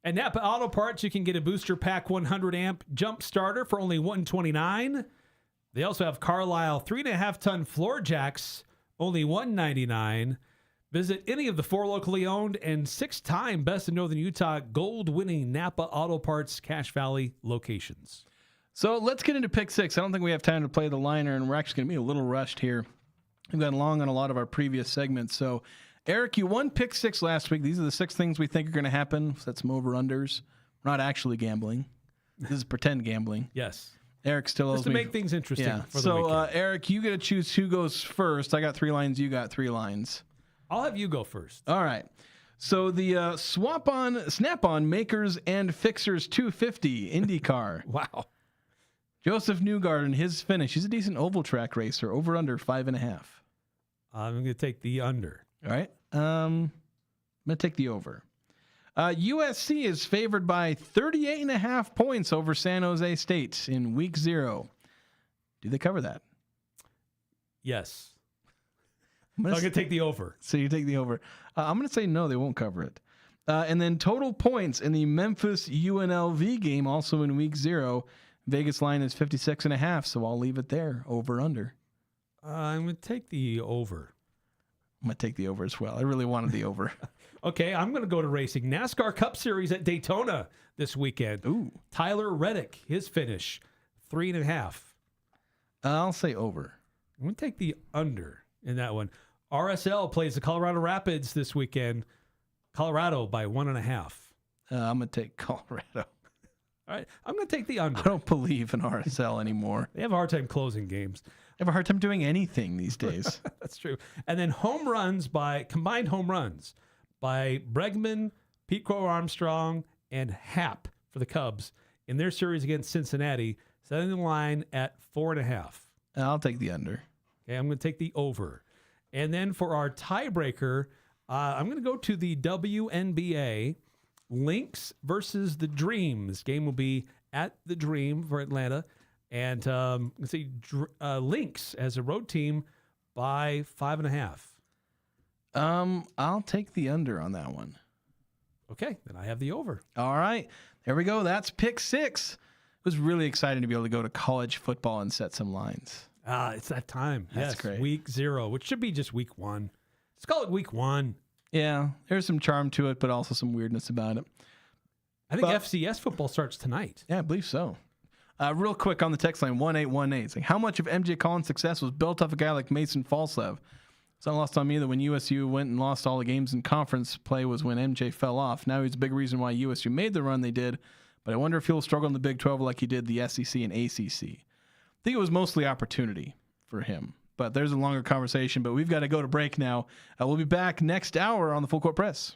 At Napa Auto Parts, you can get a Booster Pack 100 amp jump starter for only $129. They also have Carlisle 3.5-ton floor jacks, only $199. Visit any of the 4 locally owned and 6-time Best in Northern Utah gold-winning Napa Auto Parts Cache Valley locations. So let's get into Pick 6. I don't think we have time to play the liner, and we're actually going to be a little rushed here. We've gone long on a lot of our previous segments. So, Eric, you won Pick 6 last week. These are the 6 things we think are going to happen. Set some over-unders. We're not actually gambling. This is pretend gambling. Yes. Eric still owes me. Just to make things interesting for the So, weekend. Eric, you get to choose who goes first. I got 3 lines. You got 3 lines. I'll have you go first. All right. So the Snap-on Makers and Fixers 250 IndyCar. Wow. Joseph Newgarden, his finish. He's a decent oval track racer. Over under 5.5. I'm going to take the under. All right. I'm going to take the over. USC is favored by 38.5 points over San Jose State in week 0. Do they cover that? Yes. I'm going to take the over. So you take the over. I'm going to say no, they won't cover it. And then total points in the Memphis UNLV game, also in week 0. Vegas line is 56.5, so I'll leave it there. Over, under. I'm going to take the over. I'm going to take the over as well. I really wanted the over. Okay, I'm going to go to racing. NASCAR Cup Series at Daytona this weekend. Ooh. Tyler Reddick, his finish, 3.5. I'll say over. I'm going to take the under in that one. RSL plays the Colorado Rapids this weekend. Colorado by 1.5. I'm going to take Colorado. All right, I'm going to take the under. I don't believe in RSL anymore. They have a hard time closing games. I have a hard time doing anything these days. That's true. And then combined home runs by Bregman, Pete Crow Armstrong, and Happ for the Cubs in their series against Cincinnati, setting the line at 4.5. I'll take the under. Okay, I'm going to take the over. And then for our tiebreaker, I'm going to go to the WNBA. Lynx versus the Dream. This game will be at the Dream for Atlanta. And let's see, Lynx as a road team by 5.5. I'll take the under on that one. Okay, then I have the over. All right. There we go. That's pick 6. It was really exciting to be able to go to college football and set some lines. It's that time. That's yes, great. Week 0, which should be just week 1. Let's call it week 1. Yeah, there's some charm to it, but also some weirdness about it. I think FCS football starts tonight. Yeah, I believe so. Real quick on the text line, 1818. It's like, how much of MJ Collins' success was built off a guy like Mason Falsev? It's not lost on me that when USU went and lost all the games in conference play was when MJ fell off. Now he's a big reason why USU made the run they did, but I wonder if he'll struggle in the Big 12 like he did the SEC and ACC. I think it was mostly opportunity for him. But there's a longer conversation, but we've got to go to break now. We'll be back next hour on the Full Court Press.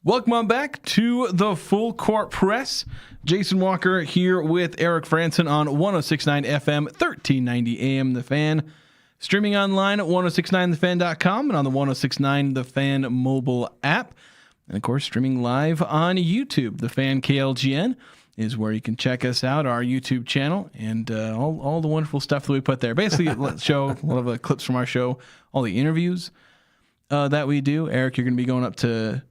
Welcome on back to the Full Court Press. Jason Walker here with Eric Frandsen on 106.9 FM, 1390 AM The Fan. Streaming online at 1069thefan.com and on the 1069 The Fan mobile app. And of course, streaming live on YouTube. The Fan KLGN is where you can check us out, our YouTube channel, and all the wonderful stuff that we put there. Basically, let's show a lot of the clips from our show, all the interviews that we do. Eric, you're going to be going up to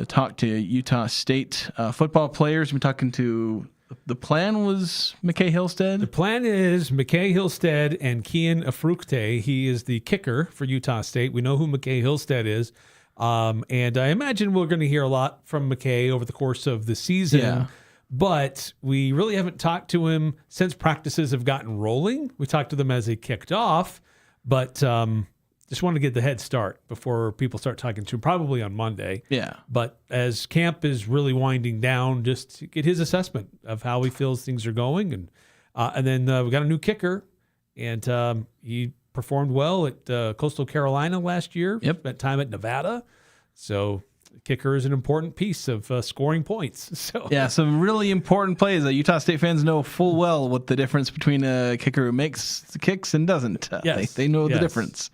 talk to Utah State football players. We're talking to, the plan was McKay Hillstead? The plan is McKay Hillstead and Kian Afrukte. He is the kicker for Utah State. We know who McKay Hillstead is. And I imagine we're going to hear a lot from McKay over the course of the season. Yeah. But we really haven't talked to him since practices have gotten rolling. We talked to them as they kicked off. But just wanted to get the head start before people start talking to him, probably on Monday. Yeah. But as camp is really winding down, just to get his assessment of how he feels things are going. And then we got a new kicker, and he performed well at Coastal Carolina last year. Yep. Spent time at Nevada. So kicker is an important piece of scoring points. So Yeah, some really important plays that Utah State fans know full well what the difference between a kicker who makes the kicks and doesn't. Yes. They know the Yes. difference.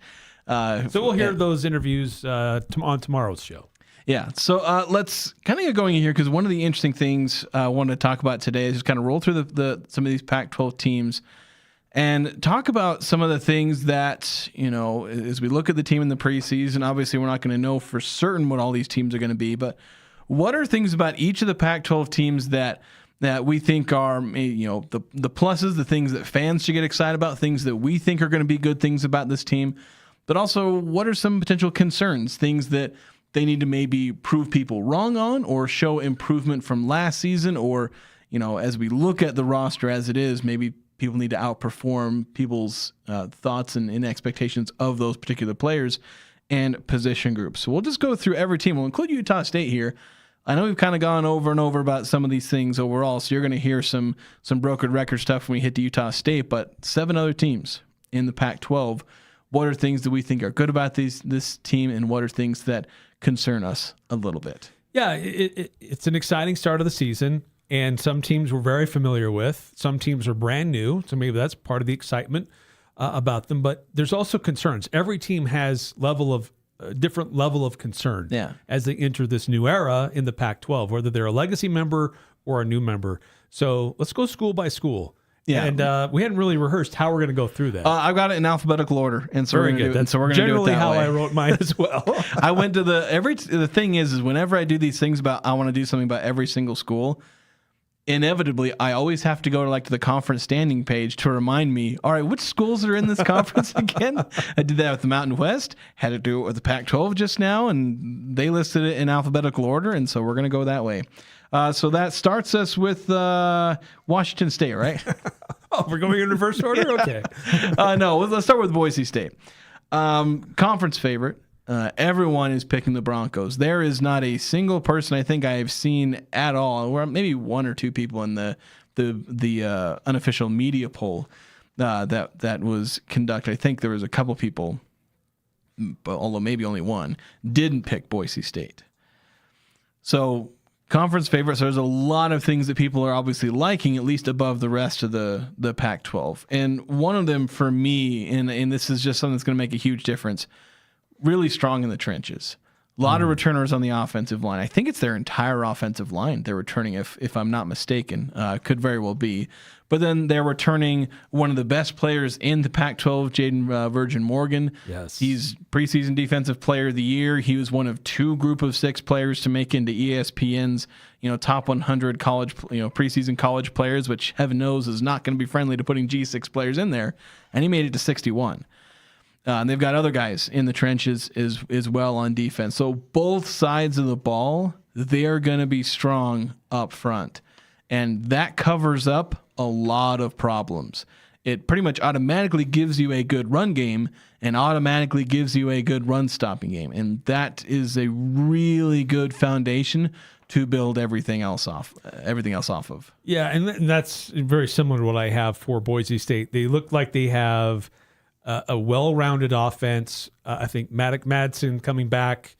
So we'll hear those interviews on tomorrow's show. Yeah, so let's kind of get going here, because one of the interesting things I want to talk about today is just kind of roll through some of these Pac-12 teams and talk about some of the things that, as we look at the team in the preseason. Obviously, we're not going to know for certain what all these teams are going to be, but what are things about each of the Pac-12 teams that we think are, the pluses, the things that fans should get excited about, things that we think are going to be good things about this team, but also what are some potential concerns, things that they need to maybe prove people wrong on or show improvement from last season, or, as we look at the roster as it is, maybe people need to outperform people's thoughts and expectations of those particular players and position groups. So we'll just go through every team. We'll include Utah State here. I know we've kind of gone over and over about some of these things overall, so you're going to hear some brokered record stuff when we hit to Utah State, but 7 other teams in the Pac-12. What are things that we think are good about this team, and what are things that concern us a little bit? Yeah, it's an exciting start of the season, and some teams we're very familiar with. Some teams are brand new, so maybe that's part of the excitement about them. But there's also concerns. Every team has different level of concern as they enter this new era in the Pac-12, whether they're a legacy member or a new member. So let's go school by school. Yeah, and we hadn't really rehearsed how we're going to go through that. I've got it in alphabetical order, and so very we're good. That's so we're going to do it generally that how way. I wrote mine as well. I went to the thing is whenever I do these things about I want to do something about every single school, inevitably I always have to go to the conference standing page to remind me, all right, which schools are in this conference again? I did that with the Mountain West, had to do it with the Pac-12 just now, and they listed it in alphabetical order, and so we're going to go that way. So that starts us with Washington State, right? Oh, we're going in reverse order? Okay. No, let's start with Boise State. Conference favorite. Everyone is picking the Broncos. There is not a single person I think I have seen at all, or maybe one or two people in the unofficial media poll that was conducted. I think there was a couple people, but although maybe only one, didn't pick Boise State. So conference favorites, there's a lot of things that people are obviously liking, at least above the rest of the Pac-12. And one of them for me, and this is just something that's going to make a huge difference, really strong in the trenches. A lot of returners on the offensive line. I think it's their entire offensive line they're returning, if I'm not mistaken. Could very well be. But then they're returning one of the best players in the Pac-12, Jaden Virgin Morgan. Yes. He's preseason defensive player of the year. He was one of 2 group of 6 players to make into ESPN's, top 100 college, preseason college players, which heaven knows is not going to be friendly to putting G6 players in there. And he made it to 61. And they've got other guys in the trenches as well on defense. So both sides of the ball, they're going to be strong up front. And that covers up a lot of problems. It pretty much automatically gives you a good run game and automatically gives you a good run stopping game. And that is a really good foundation to build everything else off of. Yeah, and that's very similar to what I have for Boise State. They look like they have a well-rounded offense. I think Maddox Madsen coming back,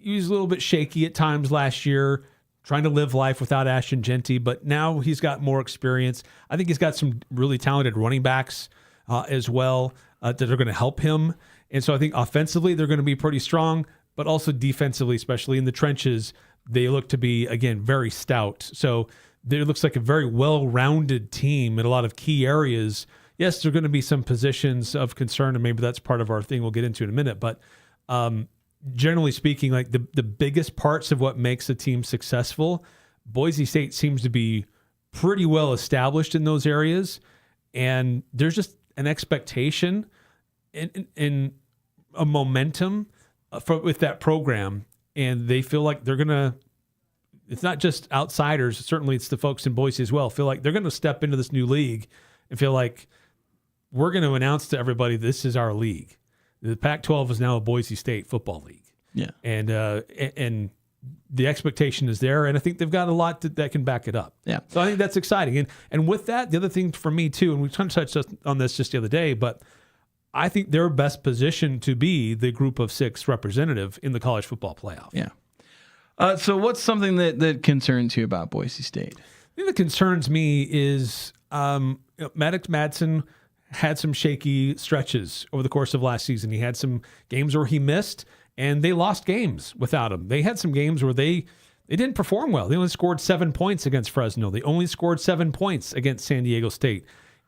he was a little bit shaky at times last year, trying to live life without Ashton Genty, but now he's got more experience. I think he's got some really talented running backs as well that are going to help him. And so I think offensively they're going to be pretty strong, but also defensively, especially in the trenches, they look to be, again, very stout. So there looks like a very well-rounded team in a lot of key areas. Yes, there are going to be some positions of concern, and maybe that's part of our thing we'll get into in a minute. But generally speaking, like the biggest parts of what makes a team successful, Boise State seems to be pretty well established in those areas. And there's just an expectation in a momentum with that program. And they feel like they're going to, it's not just outsiders, certainly it's the folks in Boise as well, feel like they're going to step into this new league and feel like we're going to announce to everybody this is our league. The Pac-12 is now a Boise State football league. Yeah. And the expectation is there, and I think they've got a lot that can back it up. Yeah. So I think that's exciting. And with that, the other thing for me too, and we kind of touched on this just the other day, but I think they're best positioned to be the group of 6 representative in the college football playoff. Yeah. So what's something that concerns you about Boise State? I think that concerns me is Maddox Madsen had some shaky stretches over the course of last season. He had some games where he missed, and they lost games without him. They had some games where they didn't perform well. They only scored 7 points against Fresno. They only scored 7 points against San Diego State.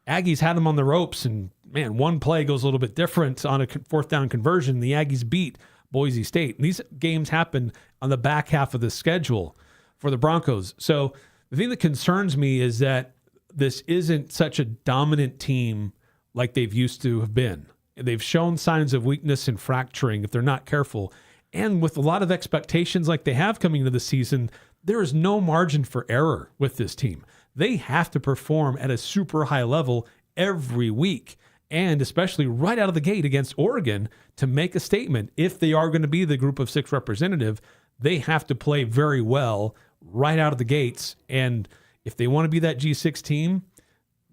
Aggies had them on the ropes, and man, one play goes a little bit different on a 4th down conversion. The Aggies beat Boise State. And these games happen on the back half of the schedule for the Broncos. So the thing that concerns me is that this isn't such a dominant team like they've used to have been. They've shown signs of weakness and fracturing if they're not careful. And with a lot of expectations like they have coming into the season, there is no margin for error with this team. They have to perform at a super high level every week, and especially right out of the gate against Oregon to make a statement. If they are going to be the group of 6 representative, they have to play very well right out of the gates. And if they want to be that G6 team,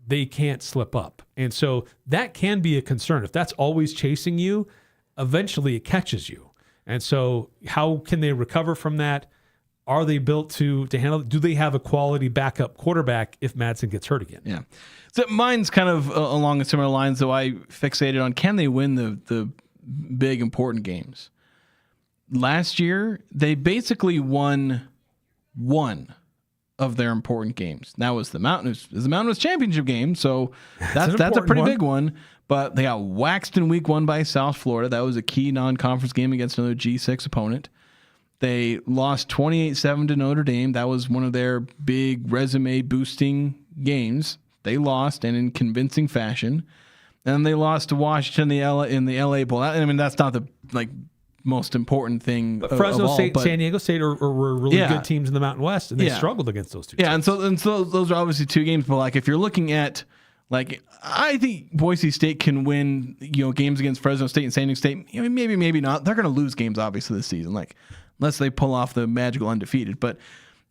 they can't slip up. And so that can be a concern. If that's always chasing you, eventually it catches you. And so how can they recover from that? Are they built to handle it? Do they have a quality backup quarterback if Madsen gets hurt again? Yeah. So mine's kind of along similar lines, though. I fixated on, can they win the big important games? Last year, they basically won one of their important games. That was the Mountain West Championship game, so that's a pretty big one. But they got waxed in week 1 by South Florida. That was a key non-conference game against another G6 opponent. They lost 28-7 to Notre Dame. That was one of their big resume-boosting games. They lost, and in convincing fashion. And they lost to Washington in the LA Bowl. I mean, that's not the most important thing. But Fresno State, San Diego State were really good teams in the Mountain West, and they struggled against those two teams. And so those are obviously 2 games. But like, if you're looking at, like, I think Boise State can win, games against Fresno State and San Diego State. Maybe not. They're going to lose games obviously this season, like unless they pull off the magical undefeated. But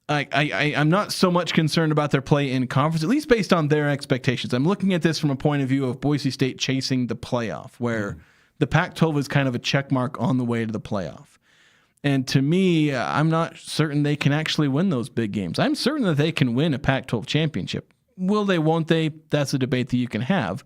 I'm not so much concerned about their play in conference, at least based on their expectations. I'm looking at this from a point of view of Boise State chasing the playoff, where the Pac-12 is kind of a check mark on the way to the playoff. And to me, I'm not certain they can actually win those big games. I'm certain that they can win a Pac-12 championship. Will they, won't they? That's a debate that you can have.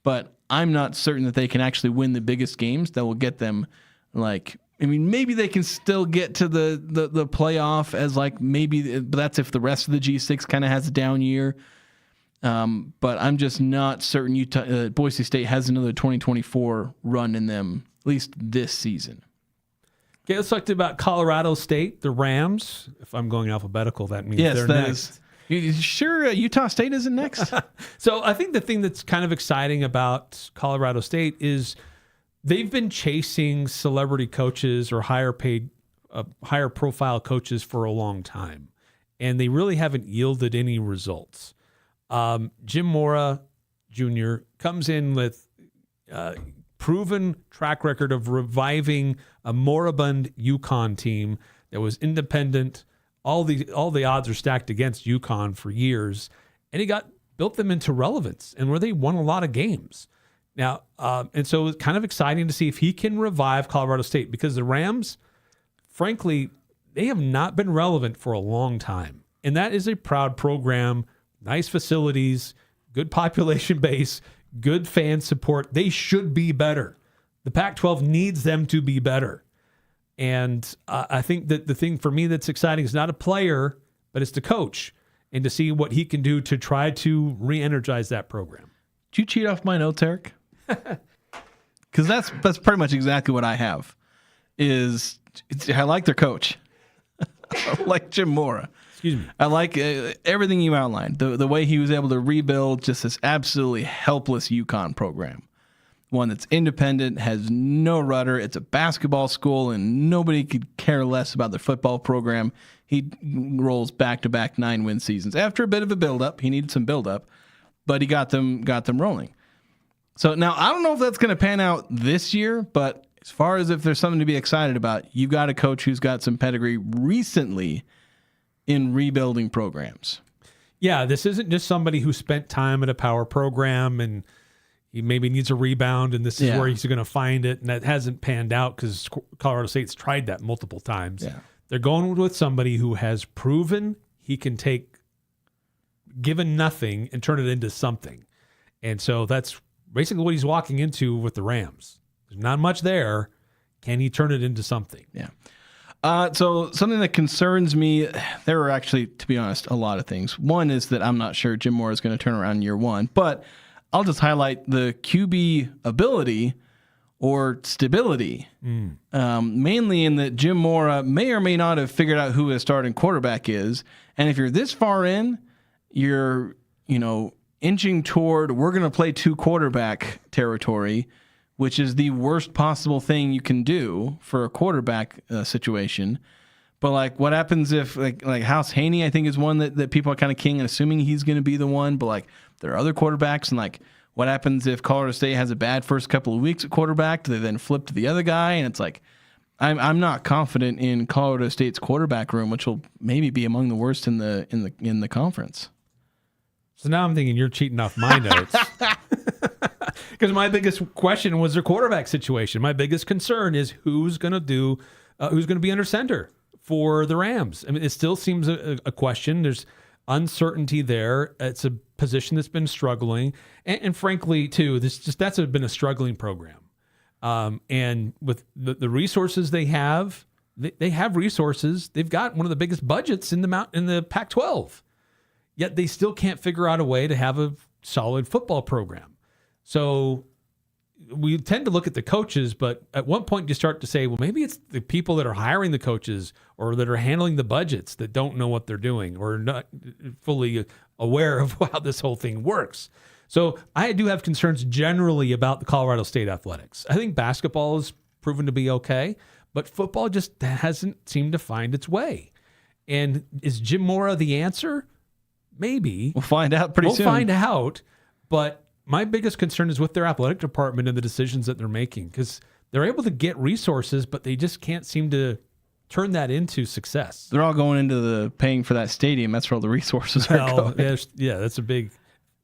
But I'm not certain that they can actually win the biggest games that will get them, like, I mean, maybe they can still get to the playoff as, like, maybe, but that's if the rest of the G6 kind of has a down year. But I'm just not certain Boise State has another 2024 run in them, at least this season. Okay, let's talk about Colorado State, the Rams. If I'm going alphabetical, that means they're next. You sure Utah State isn't next? So I think the thing that's kind of exciting about Colorado State is they've been chasing celebrity coaches or higher profile coaches for a long time, and they really haven't yielded any results. Jim Mora Jr. comes in with proven track record of reviving a moribund UConn team that was independent. All the odds are stacked against UConn for years, and he built them into relevance and where they won a lot of games. Now, and so it's kind of exciting to see if he can revive Colorado State, because the Rams, frankly, they have not been relevant for a long time. And that is a proud program, nice facilities, good population base, good fan support. They should be better. The Pac-12 needs them to be better. And I think that the thing for me that's exciting is not a player, but it's the coach, and to see what he can do to try to re-energize that program. Did you cheat off my notes, Eric? Because that's pretty much exactly what I have. I like their coach. I like Jim Mora. Excuse me. I like everything you outlined. The way he was able to rebuild just this absolutely helpless UConn program. One that's independent, has no rudder. It's a basketball school, and nobody could care less about their football program. He rolls back-to-back 9-win seasons. After a bit of a build-up, he needed some build-up, but he got them rolling. So now I don't know if that's going to pan out this year, but as far as if there's something to be excited about, you've got a coach who's got some pedigree recently in rebuilding programs. Yeah, this isn't just somebody who spent time at a power program and he maybe needs a rebound, and this is where he's going to find it, and that hasn't panned out because Colorado State's tried that multiple times. Yeah. They're going with somebody who has proven he can take given nothing and turn it into something. And so that's basically what he's walking into with the Rams. There's not much there. Can he turn it into something? Yeah. So something that concerns me, there are actually, to be honest, a lot of things. One is that I'm not sure Jim Mora is going to turn around in year one, but I'll just highlight the QB ability or stability, mainly in that Jim Mora may or may not have figured out who his starting quarterback is. And if you're this far in, you're, inching toward we're going to play 2 quarterback territory, which is the worst possible thing you can do for a quarterback situation. But what happens if like House Haney, I think, is one that people are kind of king and assuming he's going to be the one. But there are other quarterbacks, and what happens if Colorado State has a bad first couple of weeks at quarterback? Do they then flip to the other guy? And it's I'm not confident in Colorado State's quarterback room, which will maybe be among the worst in the conference. So now I'm thinking you're cheating off my notes. Because my biggest question was their quarterback situation. My biggest concern is who's going to be under center for the Rams. I mean, it still seems a question. There's uncertainty there. It's a position that's been struggling, and frankly, too, that's been a struggling program. And with the resources they have resources. They've got one of the biggest budgets in the Pac-12. Yet they still can't figure out a way to have a solid football program. So we tend to look at the coaches, but at one point you start to say, well, maybe it's the people that are hiring the coaches or that are handling the budgets that don't know what they're doing or not fully aware of how this whole thing works. So I do have concerns generally about the Colorado State athletics. I think basketball has proven to be okay, but football just hasn't seemed to find its way. And is Jim Mora the answer? Maybe. We'll find out pretty soon. We'll find out, but my biggest concern is with their athletic department and the decisions that they're making, because they're able to get resources, but they just can't seem to turn that into success. They're all going into the paying for that stadium. That's where all the resources are going. That's a big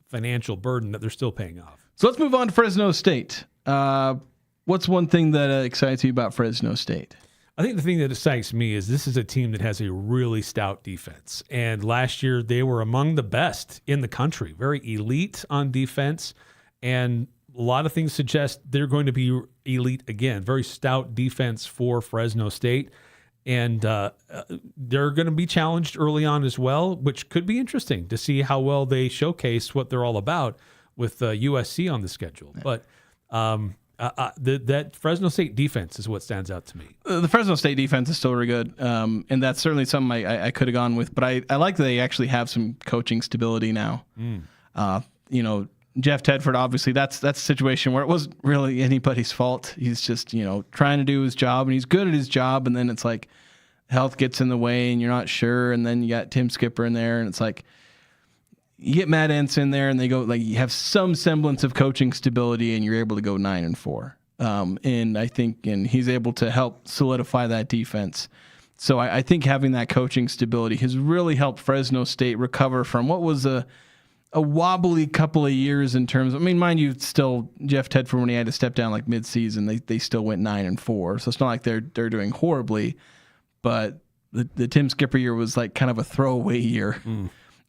financial burden that they're still paying off. So let's move on to Fresno State. What's one thing that excites you about Fresno State? I think the thing that excites me is this is a team that has a really stout defense. And last year they were among the best in the country, very elite on defense. And a lot of things suggest they're going to be elite again. Very stout defense for Fresno State. And they're going to be challenged early on as well, which could be interesting to see how well they showcase what they're all about with USC on the schedule. But that Fresno State defense is what stands out to me. The Fresno State defense is still very good, and that's certainly something I could have gone with. But I like that they actually have some coaching stability now. Jeff Tedford, obviously, that's a situation where it wasn't really anybody's fault. He's just trying to do his job, and he's good at his job. And then it's like health gets in the way, and you're not sure. And then you got Tim Skipper in there, and it's like you get Matt Entz in there, and they go you have some semblance of coaching stability, and you're able to go 9-4. And I think he's able to help solidify that defense. So I think having that coaching stability has really helped Fresno State recover from what was a wobbly couple of years in terms of, mind you, still Jeff Tedford, when he had to step down mid-season, they still went 9-4. So it's not like they're doing horribly, but the Tim Skipper year was like kind of a throwaway year.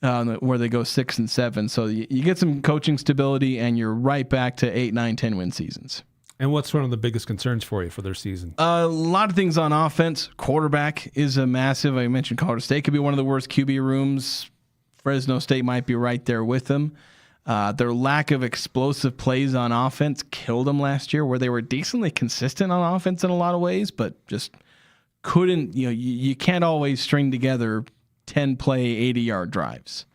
Where they go 6 and 7. So you get some coaching stability and you're right back to 8, 9, 10 win seasons. And what's one of the biggest concerns for you for their season? A lot of things on offense. Quarterback is a massive. I mentioned Colorado State could be one of the worst QB rooms. Fresno State might be right there with them. Their lack of explosive plays on offense killed them last year, where they were decently consistent on offense in a lot of ways, but just couldn't, you can't always string together 10-play, 80-yard drives.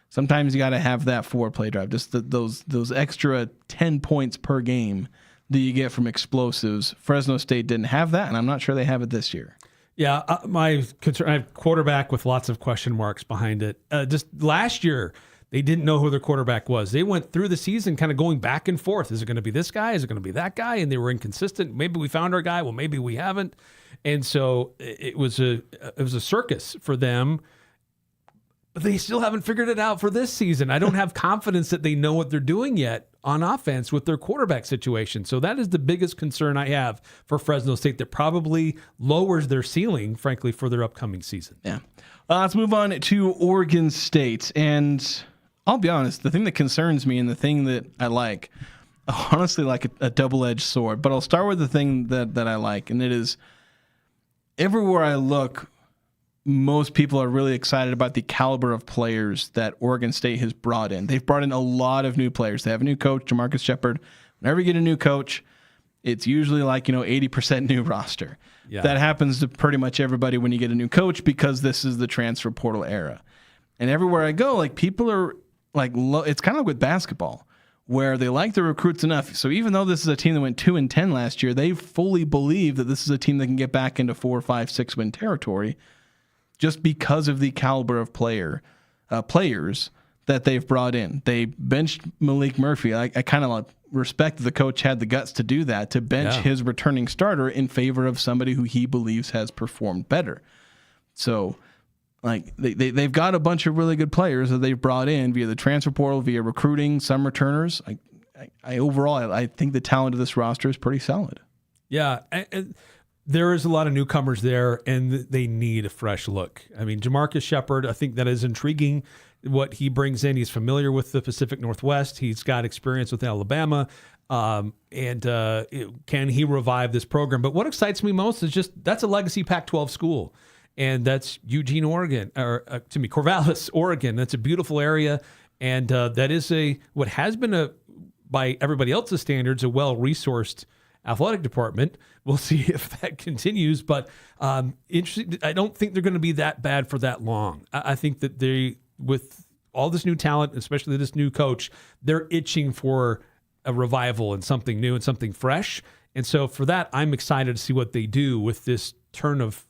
Sometimes you got to have that 4-play drive, just those extra 10 points per game that you get from explosives. Fresno State didn't have that, and I'm not sure they have it this year. Yeah, my concern, I have quarterback with lots of question marks behind it. Just last year, they didn't know who their quarterback was. They went through the season kind of going back and forth. Is it going to be this guy? Is it going to be that guy? And they were inconsistent. Maybe we found our guy. Well, maybe we haven't. And so it was a circus for them. But they still haven't figured it out for this season. I don't have confidence that they know what they're doing yet on offense with their quarterback situation. So that is the biggest concern I have for Fresno State that probably lowers their ceiling, frankly, for their upcoming season. Yeah. Let's move on to Oregon State. And I'll be honest, the thing that concerns me and the thing that I like, honestly like a double-edged sword. But I'll start with the thing that I like, and it is everywhere I look, most people are really excited about the caliber of players that Oregon State has brought in. They've brought in a lot of new players. They have a new coach, Jamarcus Shepard. Whenever you get a new coach, it's usually like, 80% new roster. Yeah. That happens to pretty much everybody when you get a new coach because this is the transfer portal era. And everywhere I go, people are it's kind of like with basketball where they like the recruits enough. So even though this is a team that went 2-10 last year, they fully believe that this is a team that can get back into 4, 5, 6 win territory, just because of the caliber of players that they've brought in. They benched Malik Murphy. I kind of respect that the coach had the guts to do that, to bench his returning starter in favor of somebody who he believes has performed better. So, they've got a bunch of really good players that they've brought in via the transfer portal, via recruiting, some returners. Overall, I think the talent of this roster is pretty solid. Yeah, and there is a lot of newcomers there, and they need a fresh look. I mean, Jamarcus Shepard, I think that is intriguing what he brings in. He's familiar with the Pacific Northwest. He's got experience with Alabama. Can he revive this program? But what excites me most is just that's a legacy Pac-12 school, and that's Eugene, Oregon, Corvallis, Oregon. That's a beautiful area, and that is what has been by everybody else's standards, a well-resourced athletic department. We'll see if that continues, but interesting. I don't think they're going to be that bad for that long. I think that with all this new talent, especially this new coach, they're itching for a revival and something new and something fresh. And so for that, I'm excited to see what they do with this turn of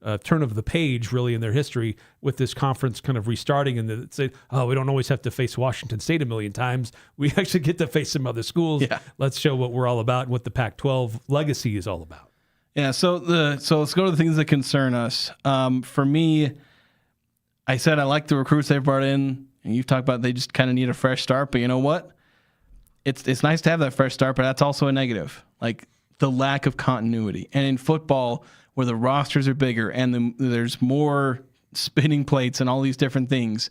the page, really, in their history, with this conference kind of restarting, and say, we don't always have to face Washington State a million times. We actually get to face some other schools. Yeah. Let's show what we're all about and what the Pac-12 legacy is all about. Yeah. So let's go to the things that concern us. For me, I said I like the recruits they've brought in, and you've talked about they just kind of need a fresh start. But you know what? It's nice to have that fresh start, but that's also a negative, like the lack of continuity. And in football, where the rosters are bigger and there's more spinning plates and all these different things,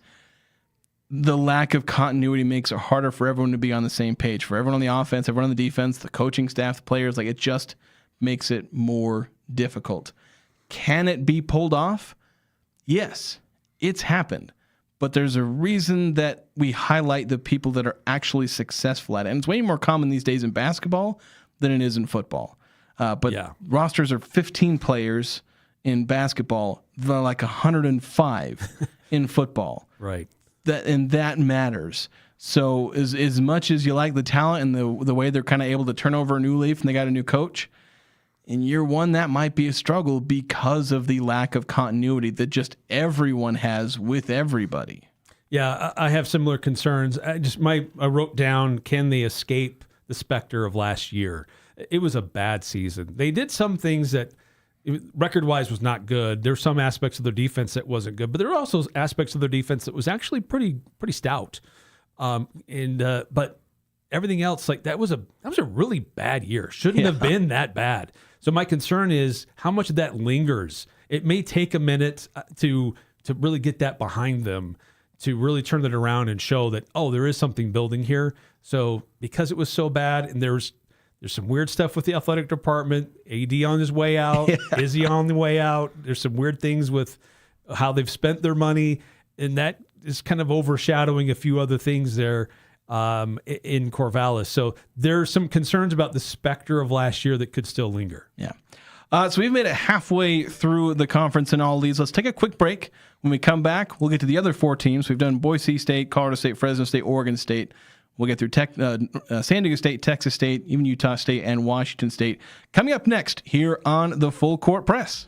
the lack of continuity makes it harder for everyone to be on the same page. For everyone on the offense, everyone on the defense, the coaching staff, the players, it just makes it more difficult. Can it be pulled off? Yes, it's happened. But there's a reason that we highlight the people that are actually successful at it. And it's way more common these days in basketball than it is in football. Rosters are 15 players in basketball. They're like 105 in football. Right. That matters. So as much as you like the talent and the way they're kind of able to turn over a new leaf and they got a new coach, in year one, that might be a struggle because of the lack of continuity that just everyone has with everybody. Yeah, I have similar concerns. I wrote down, can they escape the specter of last year? It was a bad season. They did some things that record-wise was not good. There's some aspects of their defense that wasn't good, but there were also aspects of their defense that was actually pretty stout. But everything else, that was a really bad year. Shouldn't have been that bad. So my concern is how much of that lingers it may take a minute to really get that behind them, to really turn it around and show that, oh, there is something building here. So because it was so bad, and there's some weird stuff with the athletic department, AD on his way out, Izzy on the way out. There's some weird things with how they've spent their money, and that is kind of overshadowing a few other things there in Corvallis. So there's some concerns about the specter of last year that could still linger. Yeah. So we've made it halfway through the conference in all these. Let's take a quick break. When we come back, we'll get to the other 4 teams. We've done Boise State, Colorado State, Fresno State, Oregon State. We'll get through San Diego State, Texas State, even Utah State, and Washington State. Coming up next here on the Full Court Press.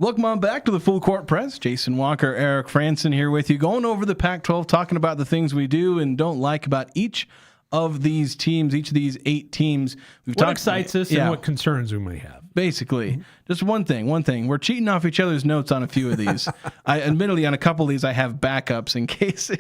Welcome on back to the Full Court Press. Jason Walker, Eric Frandsen here with you, going over the Pac-12, talking about the things we do and don't like about each of these teams, each of these 8 teams. What excites us and what concerns we may have. Basically, just one thing. We're cheating off each other's notes on a few of these. Admittedly, on a couple of these, I have backups in case,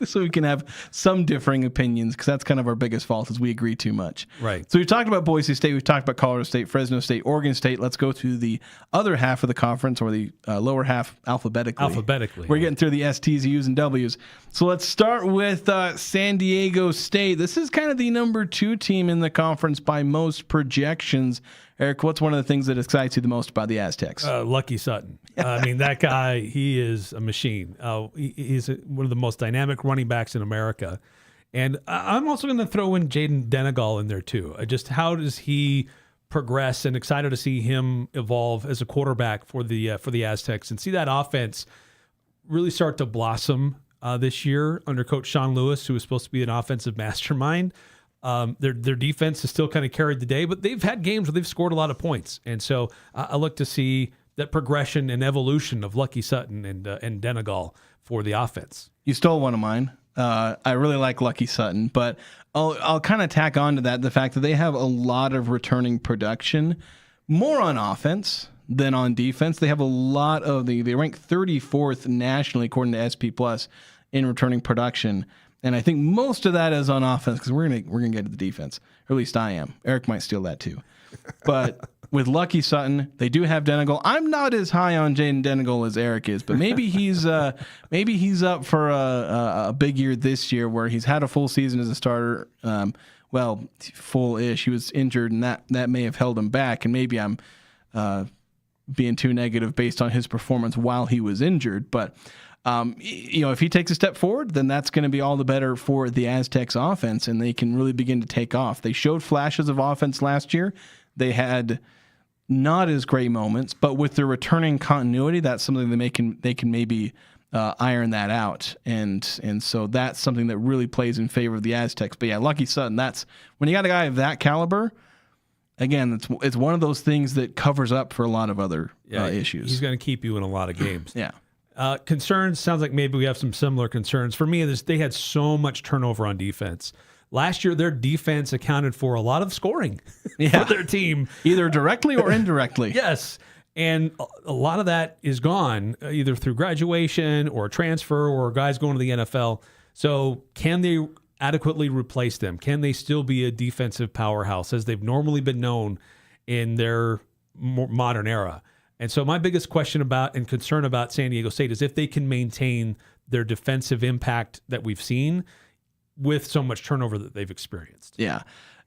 so we can have some differing opinions, because that's kind of our biggest fault, is we agree too much. Right. So we've talked about Boise State, we've talked about Colorado State, Fresno State, Oregon State. Let's go to the other half of the conference, or the lower half alphabetically. We're getting through the STs, U's, and W's. So let's start with San Diego State. This is kind of the number 2 team in the conference by most projections. Eric, what's one of the things that excites you the most about the Aztecs? Lucky Sutton. I mean, that guy, he is a machine. He's one of the most dynamic running backs in America. And I'm also going to throw in Jaden Denegal in there too. Just how does he progress, and excited to see him evolve as a quarterback for the Aztecs and see that offense really start to blossom this year under Coach Sean Lewis, who was supposed to be an offensive mastermind. Their defense is still kind of carried the day, but they've had games where they've scored a lot of points. And so I look to see that progression and evolution of Lucky Sutton and Denegal for the offense. You stole one of mine. I really like Lucky Sutton, but I'll kind of tack on to that the fact that they have a lot of returning production, more on offense than on defense. They have a lot of they rank 34th nationally according to SP Plus in returning production, and I think most of that is on offense because we're gonna get to the defense, or at least I am. Eric might steal that too, but. With Lucky Sutton, they do have Denegal. I'm not as high on Jaden Denegal as Eric is, but maybe he's up for a big year this year where he's had a full season as a starter. Well, full-ish. He was injured, and that may have held him back. And maybe I'm being too negative based on his performance while he was injured. But if he takes a step forward, then that's going to be all the better for the Aztecs offense, and they can really begin to take off. They showed flashes of offense last year. They had not as great moments, but with their returning continuity, that's something that they can maybe iron that out, and so that's something that really plays in favor of the Aztecs. But yeah, Lucky Sutton, that's when you got a guy of that caliber. Again, it's one of those things that covers up for a lot of other issues. He's going to keep you in a lot of games. Yeah. Concerns, sounds like maybe we have some similar concerns. For me, they had so much turnover on defense. Last year, their defense accounted for a lot of scoring for their team. Either directly or indirectly. Yes. And a lot of that is gone, either through graduation or transfer or guys going to the NFL. So can they adequately replace them? Can they still be a defensive powerhouse as they've normally been known in their modern era? And so my biggest question about and concern about San Diego State is if they can maintain their defensive impact that we've seen with so much turnover that they've experienced. Yeah.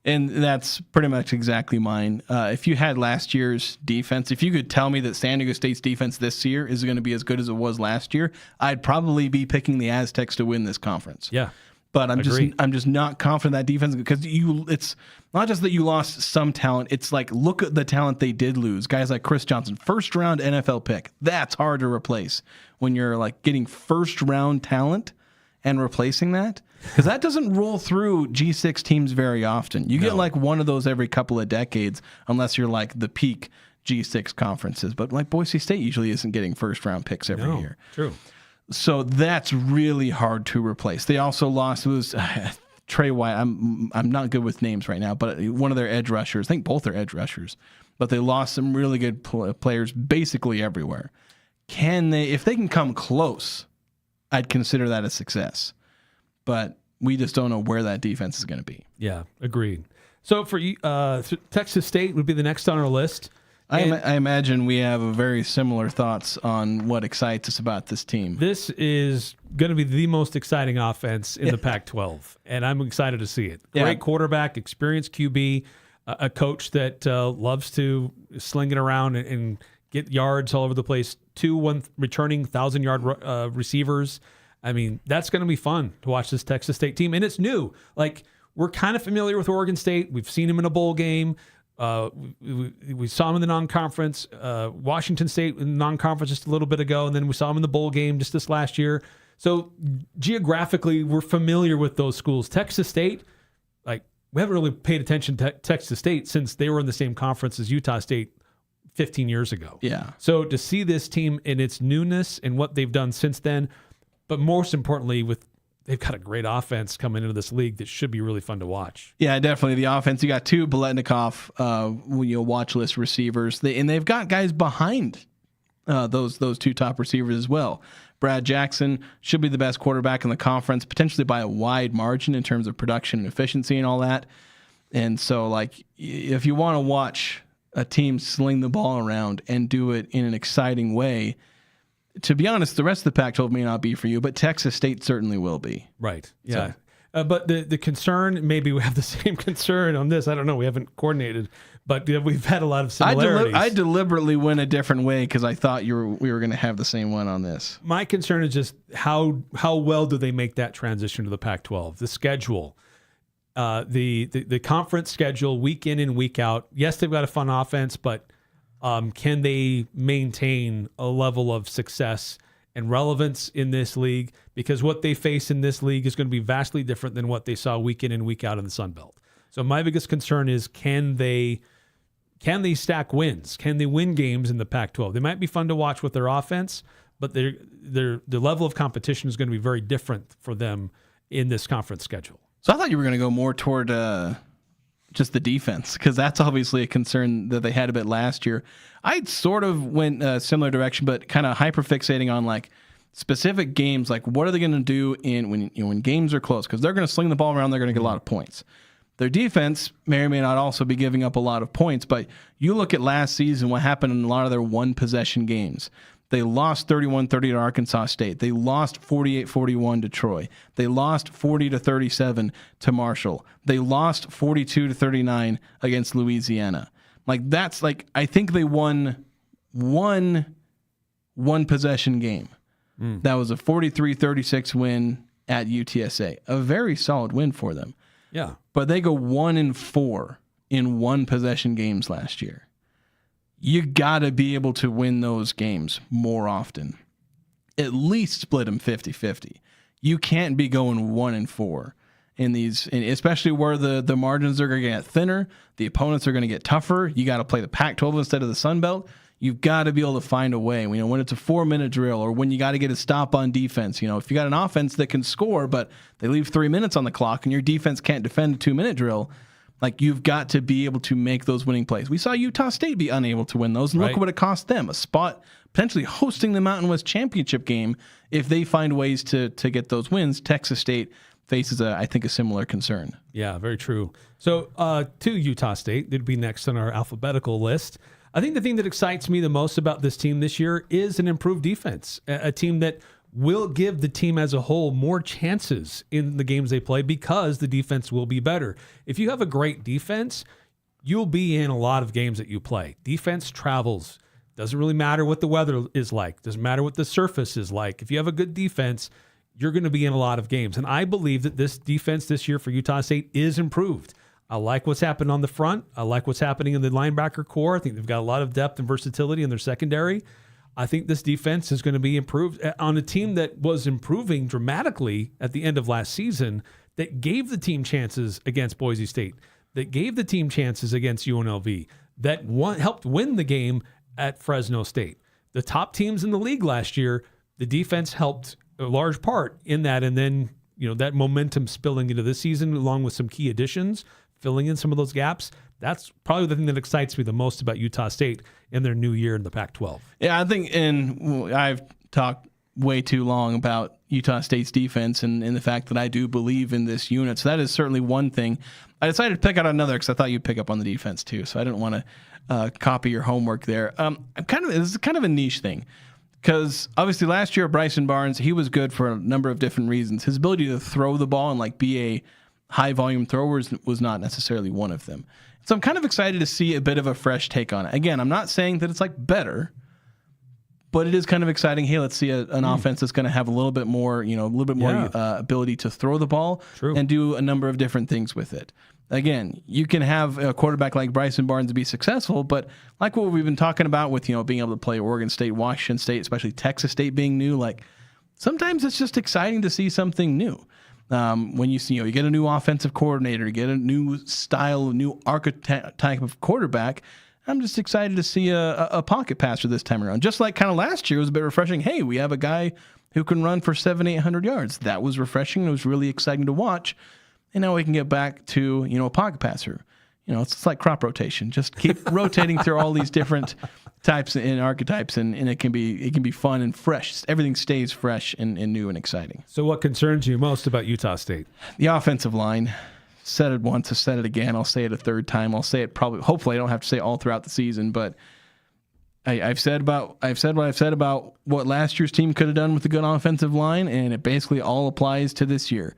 And that's pretty much exactly mine. If you had last year's defense, if you could tell me that San Diego State's defense this year is going to be as good as it was last year, I'd probably be picking the Aztecs to win this conference. Yeah. But I'm just not confident that defense, because it's not just that you lost some talent. It's like, look at the talent they did lose. Guys like Chris Johnson, first round NFL pick. That's hard to replace when you're like getting first round talent and replacing that. Because that doesn't roll through G6 teams very often. You get like one of those every couple of decades, unless you're like the peak G6 conferences. But like Boise State usually isn't getting first round picks every year. True. So that's really hard to replace. They also lost, it was Trey White. I'm not good with names right now, but one of their edge rushers, I think both are edge rushers, but they lost some really good players basically everywhere. If they can come close, I'd consider that a success. But we just don't know where that defense is going to be. Yeah, agreed. So for you, Texas State would be the next on our list. I imagine we have a very similar thoughts on what excites us about this team. This is going to be the most exciting offense in the Pac-12, and I'm excited to see it. Great quarterback, experienced QB, a coach that loves to sling it around and get yards all over the place. 2 returning 1,000-yard receivers. I mean, that's going to be fun to watch this Texas State team, and it's new. Like, we're kind of familiar with Oregon State. We've seen them in a bowl game. We saw them in the non-conference. Washington State in the non-conference just a little bit ago, and then we saw them in the bowl game just this last year. So geographically, we're familiar with those schools. Texas State, like, we haven't really paid attention to Texas State since they were in the same conference as Utah State 15 years ago. Yeah. So to see this team in its newness and what they've done since then, but most importantly, they've got a great offense coming into this league that should be really fun to watch. Yeah, definitely the offense. You got 2 Biletnikoff, watch list receivers, they've got guys behind those 2 top receivers as well. Brad Jackson should be the best quarterback in the conference, potentially by a wide margin in terms of production and efficiency and all that. And so, like, if you want to watch a team sling the ball around and do it in an exciting way, to be honest, the rest of the Pac-12 may not be for you, but Texas State certainly will be. Right. Yeah. But the concern, maybe we have the same concern on this. I don't know. We haven't coordinated, but we've had a lot of similarities. I deliberately went a different way because I thought we were going to have the same one on this. My concern is just how well do they make that transition to the Pac-12? The schedule, the conference schedule, week in and week out. Yes, they've got a fun offense, but can they maintain a level of success and relevance in this league? Because what they face in this league is going to be vastly different than what they saw week in and week out in the Sun Belt. So my biggest concern is can they stack wins? Can they win games in the Pac-12? They might be fun to watch with their offense, but the level of competition is going to be very different for them in this conference schedule. So I thought you were going to go more toward just the defense, because that's obviously a concern that they had a bit last year. I sort of went a similar direction, but kind of hyper-fixating on like specific games, like what are they going to do when games are close? Because they're going to sling the ball around, they're going to get a lot of points. Their defense may or may not also be giving up a lot of points, but you look at last season, what happened in a lot of their one-possession games. They lost 31-30 to Arkansas State. They lost 48-41 to Troy. They lost 40-37 to Marshall. They lost 42-39 against Louisiana. Like that's like I think they won one possession game. That was a 43-36 win at UTSA. A very solid win for them. Yeah. But they go 1-4 in one possession games last year. You got to be able to win those games more often. At least split them 50-50. You can't be going 1-4 in these, especially where the margins are going to get thinner. The opponents are going to get tougher. You got to play the Pac-12 instead of the Sun Belt. You've got to be able to find a way. When it's a 4-minute drill or when you got to get a stop on defense. If you got an offense that can score, but they leave 3 minutes on the clock and your defense can't defend a 2-minute drill, like you've got to be able to make those winning plays. We saw Utah State be unable to win those. And look what it cost them. A spot potentially hosting the Mountain West Championship game if they find ways to get those wins. Texas State faces, I think, a similar concern. Yeah, very true. So to Utah State, they'd be next on our alphabetical list. I think the thing that excites me the most about this team this year is an improved defense, a team that will give the team as a whole more chances in the games they play because the defense will be better. If you have a great defense, you'll be in a lot of games that you play. Defense travels. Doesn't really matter what the weather is like. Doesn't matter what the surface is like. If you have a good defense, you're going to be in a lot of games. And I believe that this defense this year for Utah State is improved. I like what's happened on the front. I like what's happening in the linebacker core. I think they've got a lot of depth and versatility in their secondary. I think this defense is going to be improved on a team that was improving dramatically at the end of last season, that gave the team chances against Boise State, that gave the team chances against UNLV, that helped win the game at Fresno State. The top teams in the league last year, the defense helped a large part in that. And then, that momentum spilling into this season, along with some key additions, filling in some of those gaps. That's probably the thing that excites me the most about Utah State in their new year in the Pac-12. Yeah, I think, and I've talked way too long about Utah State's defense and the fact that I do believe in this unit. So that is certainly one thing. I decided to pick out another because I thought you'd pick up on the defense too. So I didn't want to copy your homework there. This is kind of a niche thing because obviously last year Bryson Barnes, he was good for a number of different reasons. His ability to throw the ball and be a high volume throwers was not necessarily one of them. So I'm kind of excited to see a bit of a fresh take on it. Again, I'm not saying that it's better, but it is kind of exciting. Hey, let's see an offense that's going to have a little bit more, ability to throw the ball and do a number of different things with it. Again, you can have a quarterback like Bryson Barnes be successful, but like what we've been talking about with, being able to play Oregon State, Washington State, especially Texas State being new, sometimes it's just exciting to see something new. When you see, you get a new offensive coordinator, you get a new style, a new archetype of quarterback. I'm just excited to see a pocket passer this time around. Just like kind of last year, it was a bit refreshing. Hey, we have a guy who can run for 700-800 yards. That was refreshing. It was really exciting to watch. And now we can get back to, a pocket passer. It's like crop rotation. Just keep rotating through all these different types and archetypes, and it can be fun and fresh. Everything stays fresh and new and exciting. So what concerns you most about Utah State? The offensive line. Said it once, I said it again. I'll say it a third time. I'll say it hopefully I don't have to say it all throughout the season, but I've said what I've said about what last year's team could have done with a good offensive line, and it basically all applies to this year.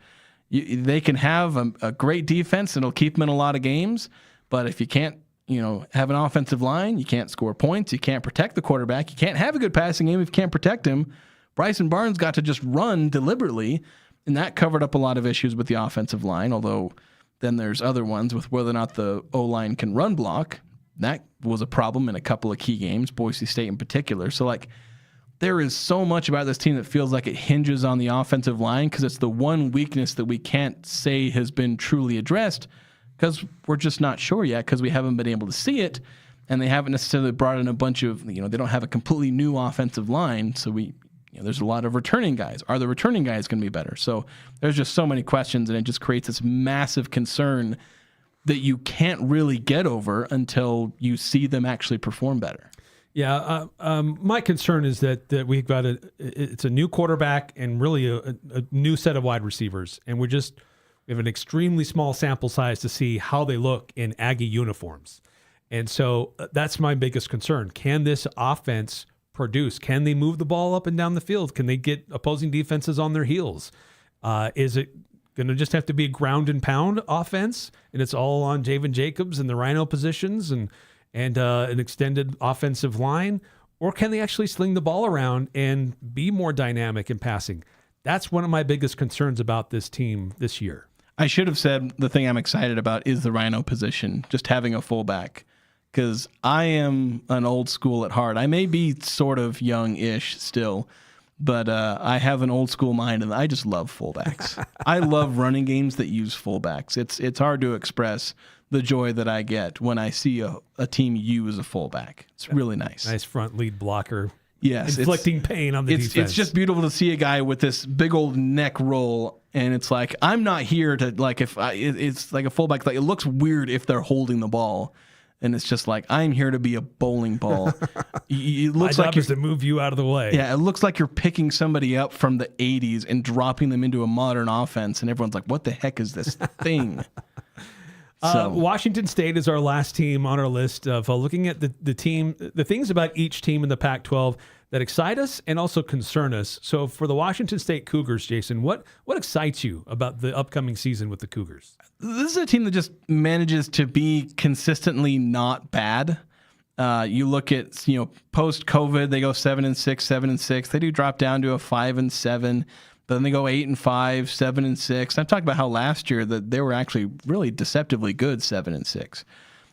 They can have a great defense and it'll keep them in a lot of games, but if you can't, have an offensive line, you can't score points, you can't protect the quarterback, you can't have a good passing game if you can't protect him. Bryson Barnes got to just run deliberately, and that covered up a lot of issues with the offensive line, although then there's other ones with whether or not the O-line can run block. That was a problem in a couple of key games, Boise State in particular. So, there is so much about this team that feels like it hinges on the offensive line because it's the one weakness that we can't say has been truly addressed because we're just not sure yet because we haven't been able to see it, and they haven't necessarily brought in a bunch of, they don't have a completely new offensive line, so there's a lot of returning guys. Are the returning guys going to be better? So there's just so many questions, and it just creates this massive concern that you can't really get over until you see them actually perform better. Yeah, my concern is that we've got it's a new quarterback and really a new set of wide receivers, and we have an extremely small sample size to see how they look in Aggie uniforms. And so that's my biggest concern. Can this offense produce? Can they move the ball up and down the field? Can they get opposing defenses on their heels? Is it going to just have to be a ground and pound offense, and it's all on Javen Jacobs and the Rhino positions and an extended offensive line? Or can they actually sling the ball around and be more dynamic in passing? That's one of my biggest concerns about this team this year. I should have said the thing I'm excited about is the Rhino position, just having a fullback, because I am an old school at heart. I may be sort of young-ish still, but I have an old school mind, and I just love fullbacks. I love running games that use fullbacks. It's hard to express the joy that I get when I see a team use a fullback. It's really nice. Nice front lead blocker. Yes, inflicting pain on the defense. It's just beautiful to see a guy with this big old neck roll, and it's like, I'm not here to, it's like a fullback. Like, it looks weird if they're holding the ball, and it's just like, I'm here to be a bowling ball. It looks My like job is to move you out of the way. Yeah, it looks like you're picking somebody up from the 80s and dropping them into a modern offense, and everyone's like, what the heck is this thing? Washington State is our last team on our list of looking at the things about each team in the Pac-12 that excite us and also concern us. So for the Washington State Cougars, Jason, what excites you about the upcoming season with the Cougars? This is a team that just manages to be consistently not bad. You look at, post-COVID, they go 7-6, 7-6. They do drop down to a 5-7. But then they go 8-5, 7-6. I'm talking about how last year that they were actually really deceptively good 7-6,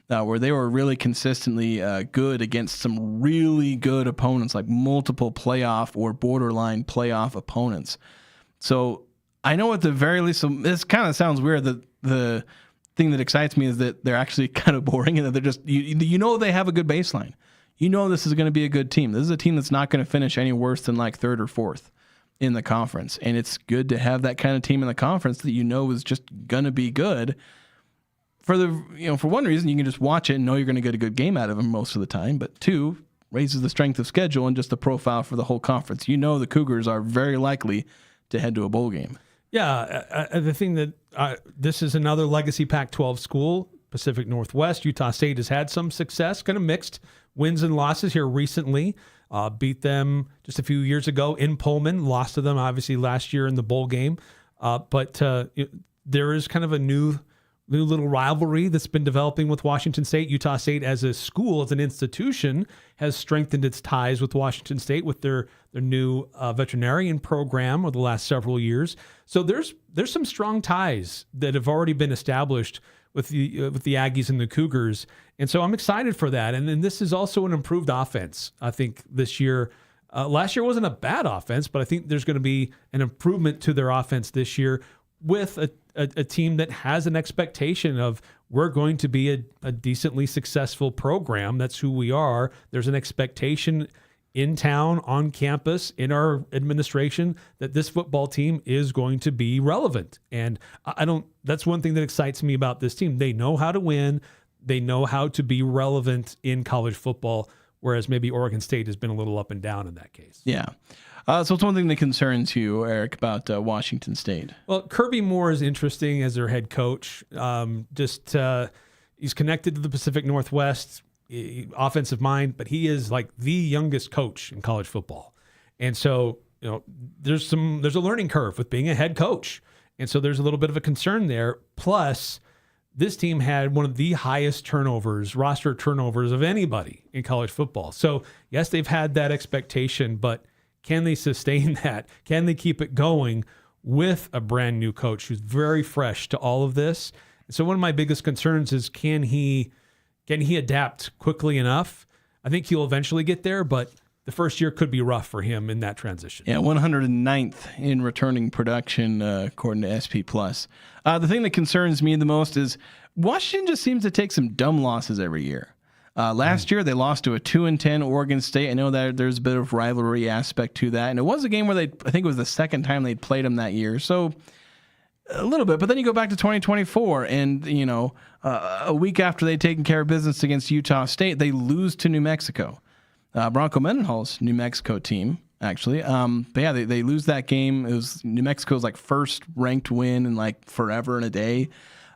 where they were really consistently good against some really good opponents, like multiple playoff or borderline playoff opponents. So I know at the very least, this kind of sounds weird, that the thing that excites me is that they're actually kind of boring and that they're just, they have a good baseline. This is going to be a good team. This is a team that's not going to finish any worse than like third or fourth in the conference. And it's good to have that kind of team in the conference that is just going to be good. For one reason, you can just watch it and know you're going to get a good game out of them most of the time. But two, raises the strength of schedule and just the profile for the whole conference. The Cougars are very likely to head to a bowl game. Yeah, the thing that this is another legacy Pac-12 school, Pacific Northwest. Utah State has had some success, kind of mixed wins and losses here recently. Beat them just a few years ago in Pullman, lost to them obviously last year in the bowl game. But there is kind of a new little rivalry that's been developing with Washington State. Utah State as a school, as an institution, has strengthened its ties with Washington State with their new veterinarian program over the last several years. So there's some strong ties that have already been established with the Aggies and the Cougars. And so I'm excited for that. And then this is also an improved offense, I think, this year. Last year wasn't a bad offense, but I think there's going to be an improvement to their offense this year with a team that has an expectation of we're going to be a decently successful program. That's who we are. There's an expectation in town, on campus, in our administration, that this football team is going to be relevant. And that's one thing that excites me about this team. They know how to win. They know how to be relevant in college football, whereas maybe Oregon State has been a little up and down in that case. Yeah. So it's one thing that concerns you, Eric, about Washington State. Well, Kirby Moore is interesting as their head coach. He's connected to the Pacific Northwest, offensive mind, but he is like the youngest coach in college football. And so, there's a learning curve with being a head coach. And so there's a little bit of a concern there. Plus, this team had one of the highest roster turnovers of anybody in college football. So, yes, they've had that expectation, but can they sustain that? Can they keep it going with a brand new coach who's very fresh to all of this? So one of my biggest concerns is can he adapt quickly enough? I think he'll eventually get there, but the first year could be rough for him in that transition. Yeah, 109th in returning production, according to SP+. The thing that concerns me the most is Washington just seems to take some dumb losses every year. Last year, they lost to a 2-10 Oregon State. I know that there's a bit of rivalry aspect to that. And it was a game where I think it was the second time they'd played them that year. So a little bit. But then you go back to 2024 and, a week after they'd taken care of business against Utah State, they lose to New Mexico. Bronco Mendenhall's New Mexico team, actually. But yeah, they lose that game. It was New Mexico's first ranked win in forever and a day.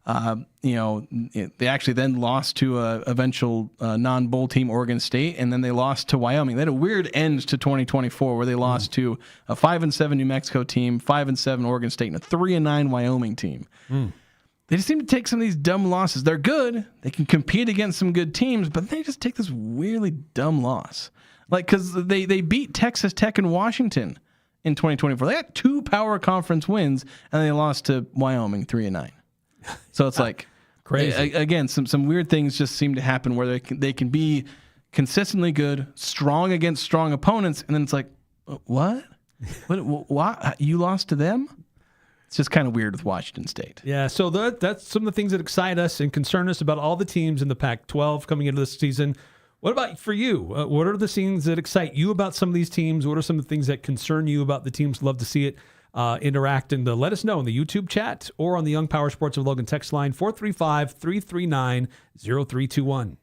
They actually then lost to a eventual non-bowl team, Oregon State, and then they lost to Wyoming. They had a weird end to 2024 where they lost to a 5-7 New Mexico team, 5-7 Oregon State, and a 3-9 Wyoming team. They just seem to take some of these dumb losses. They're good. They can compete against some good teams, but they just take this weirdly dumb loss. Because they beat Texas Tech and Washington in 2024. They had 2 power conference wins, and they lost to Wyoming 3-9. So it's crazy. Again, some weird things just seem to happen where they can be consistently good, strong against strong opponents, and then it's what? What? You lost to them? It's just kind of weird with Washington State. Yeah, so that's some of the things that excite us and concern us about all the teams in the Pac-12 coming into this season. What about for you? What are the things that excite you about some of these teams? What are some of the things that concern you about the teams? Love to see it. Interact and let us know in the YouTube chat or on the Young Power Sports of Logan text line 435-339-0321.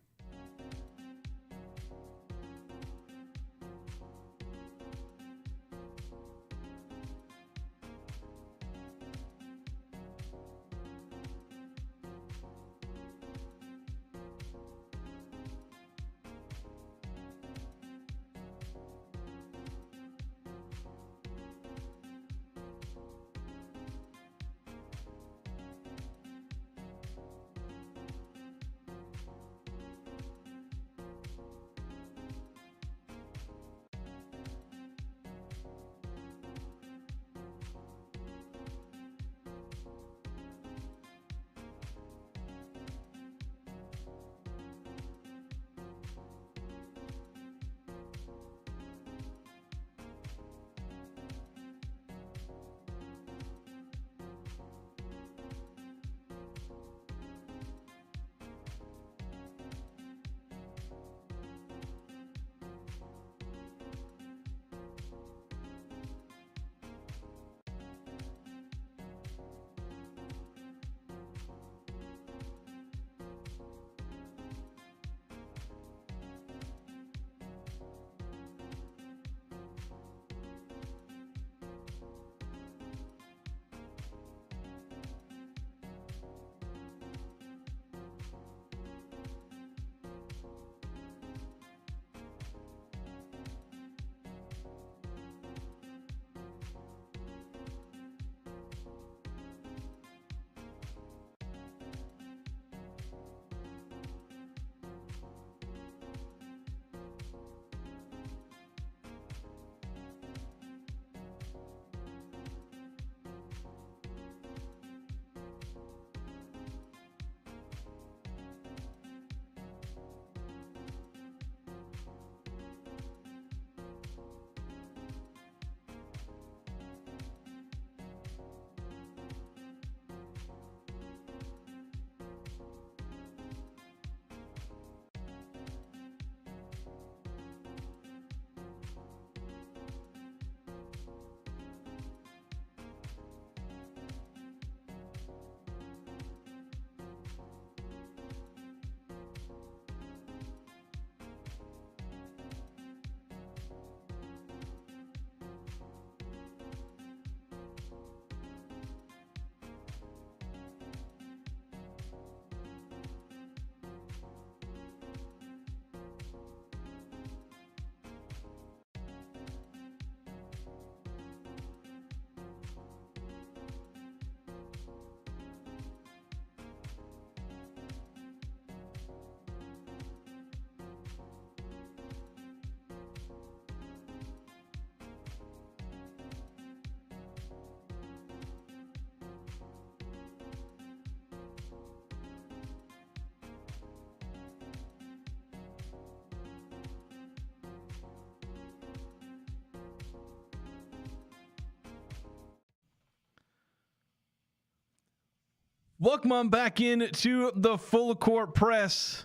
Welcome on back in to the Full Court Press.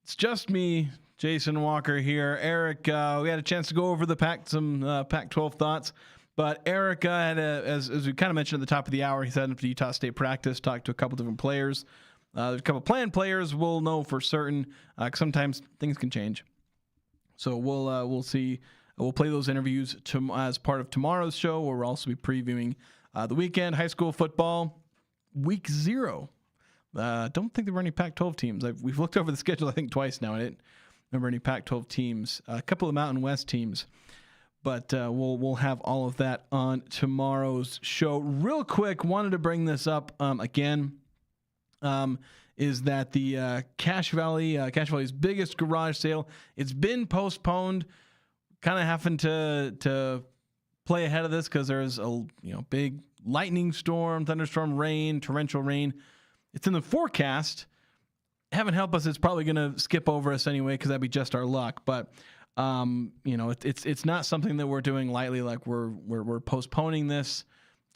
It's just me, Jason Walker here. Eric, we had a chance to go over the Pac-12 thoughts, but Eric had, as we kind of mentioned at the top of the hour, he's heading up to Utah State practice, talked to a couple different players. There's a couple planned players we'll know for certain. Sometimes things can change, so we'll see. We'll play those interviews as part of tomorrow's show, where we'll also be previewing the weekend, high school football. Week 0. Don't think there were any Pac-12 teams. We've looked over the schedule, I think, twice now. I didn't remember any Pac-12 teams. A couple of Mountain West teams. But we'll have all of that on tomorrow's show. Real quick, wanted to bring this up again. Is that the Cache Valley's biggest garage sale? It's been postponed. Kind of having to play ahead of this because there's a big lightning storm, thunderstorm, rain, torrential rain. It's in the forecast. Heaven help us, it's probably going to skip over us anyway because that'd be just our luck. But it's not something that we're doing lightly. Like we're postponing this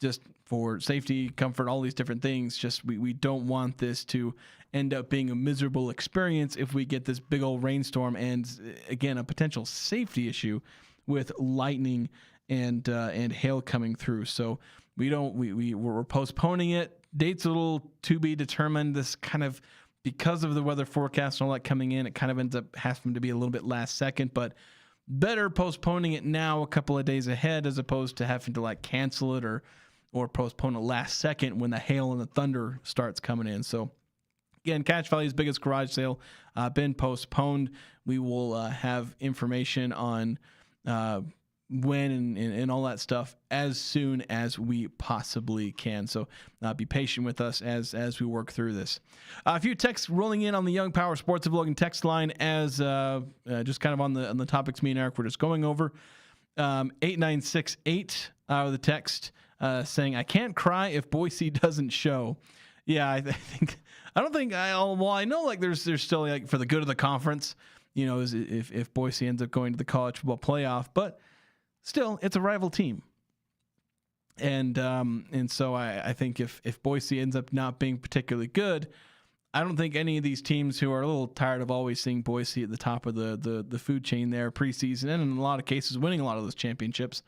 just for safety, comfort, all these different things. Just we don't want this to end up being a miserable experience if we get this big old rainstorm and again a potential safety issue with lightning and hail coming through. So we're postponing it. Dates a little to be determined. This kind of, because of the weather forecast and all that coming in, it kind of ends up having to be a little bit last second, but better postponing it now a couple of days ahead as opposed to having to like cancel it or postpone it last second when the hail and the thunder starts coming in. So again, Cache Valley's biggest garage sale been postponed. We will have information on when and all that stuff as soon as we possibly can. So be patient with us as we work through this. A few texts rolling in on the Young Power Sports of Logan text line as just kind of on the topics me and Eric were just going over. 8968 with a text saying, I can't cry if Boise doesn't show. Yeah, I know like there's still like for the good of the conference, is if Boise ends up going to the college football playoff, but still, it's a rival team. And so I think if Boise ends up not being particularly good, I don't think any of these teams who are a little tired of always seeing Boise at the top of the food chain there preseason, and in a lot of cases winning a lot of those championships,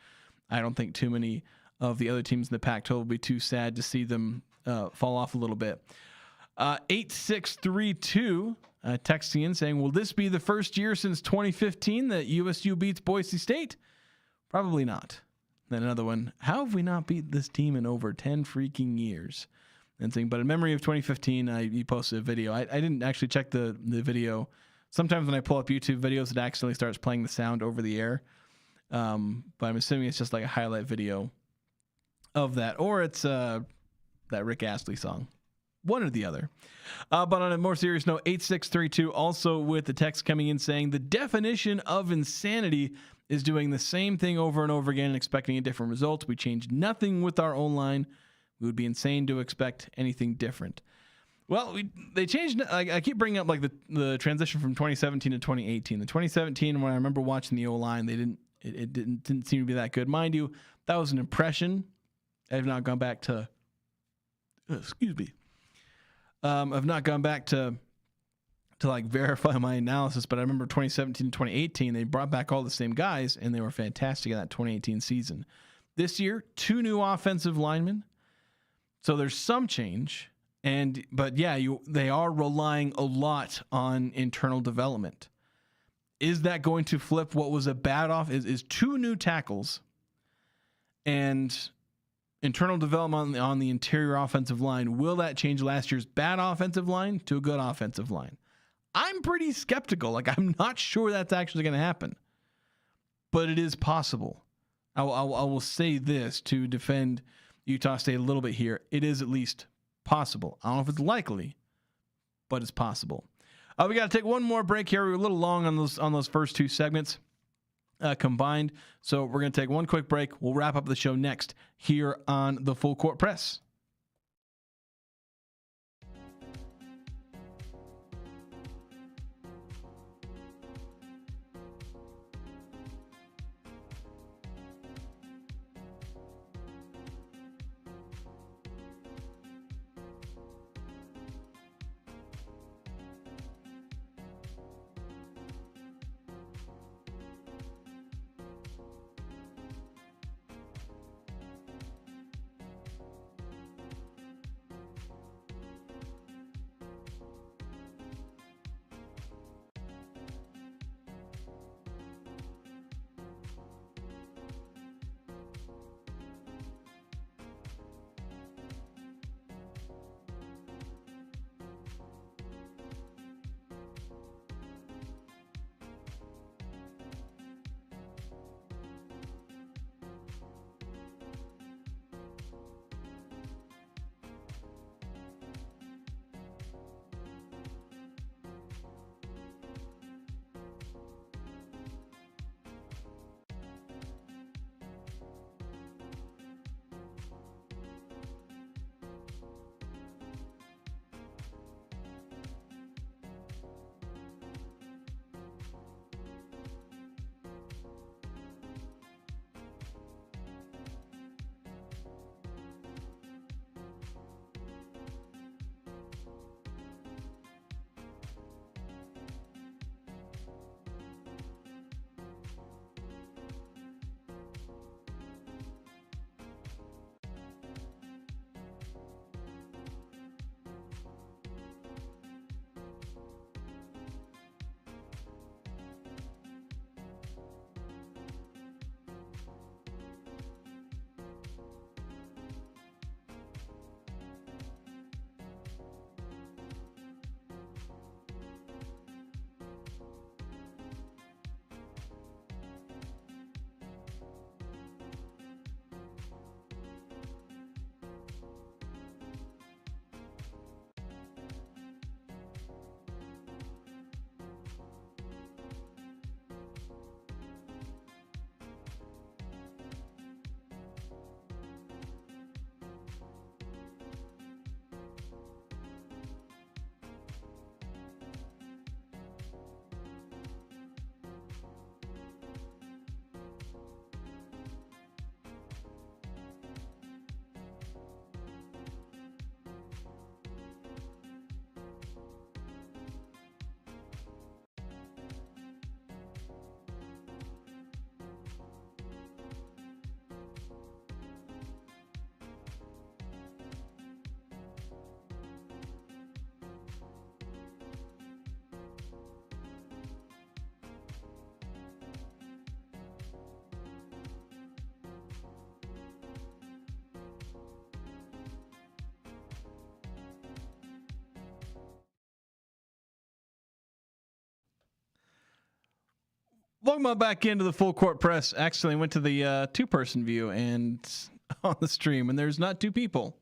I don't think too many of the other teams in the Pac-12 will be too sad to see them fall off a little bit. 8632 texting in saying, will this be the first year since 2015 that USU beats Boise State? Probably not. Then another one, how have we not beat this team in over 10 freaking years? And saying, but in memory of 2015, you posted a video. I didn't actually check the video. Sometimes when I pull up YouTube videos, it accidentally starts playing the sound over the air. But I'm assuming it's just like a highlight video of that. Or it's that Rick Astley song. One or the other. But on a more serious note, 8632 also with the text coming in saying, the definition of insanity is doing the same thing over and over again and expecting a different result. We changed nothing with our own line. We would be insane to expect anything different. Well, they changed. I keep bringing up like the transition from 2017 to 2018. The 2017, when I remember watching the O-line, it didn't seem to be that good. Mind you, that was an impression. I've not gone back to. I've not gone back to like verify my analysis, but I remember 2017 and 2018, they brought back all the same guys and they were fantastic in that 2018 season. This year, 2 new offensive linemen. So there's some change, but they are relying a lot on internal development. Is that going to flip what was a bad off? Is 2 new tackles and internal development on the interior offensive line? Will that change last year's bad offensive line to a good offensive line? I'm pretty skeptical. Like, I'm not sure that's actually going to happen, but it is possible. I will say this to defend Utah State a little bit here. It is at least possible. I don't know if it's likely, but it's possible. We got to take one more break here. We're a little long on those first 2 segments combined. So we're going to take one quick break. We'll wrap up the show next here on the Full Court Press. Welcome back into the Full Court Press. Actually, I went to the two-person view and on the stream, and there's not two people.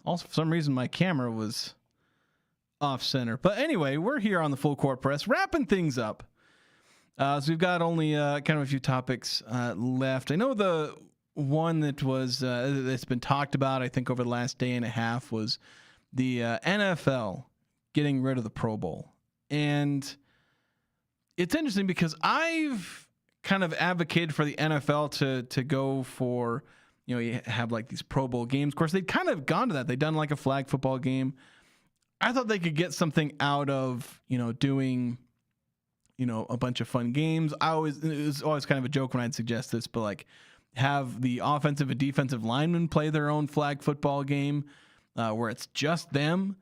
Also, for some reason, my camera was off-center. But anyway, we're here on the Full Court Press, wrapping things up. So we've got only kind of a few topics left. I know the one that was that's been talked about, I think, over the last day and a half was the NFL getting rid of the Pro Bowl. And it's interesting because I've kind of advocated for the NFL to go for, you have like these Pro Bowl games. Of course, they'd kind of gone to that. They'd done like a flag football game. I thought they could get something out of, doing, a bunch of fun games. It was always kind of a joke when I'd suggest this, but like have the offensive and defensive linemen play their own flag football game where it's just them.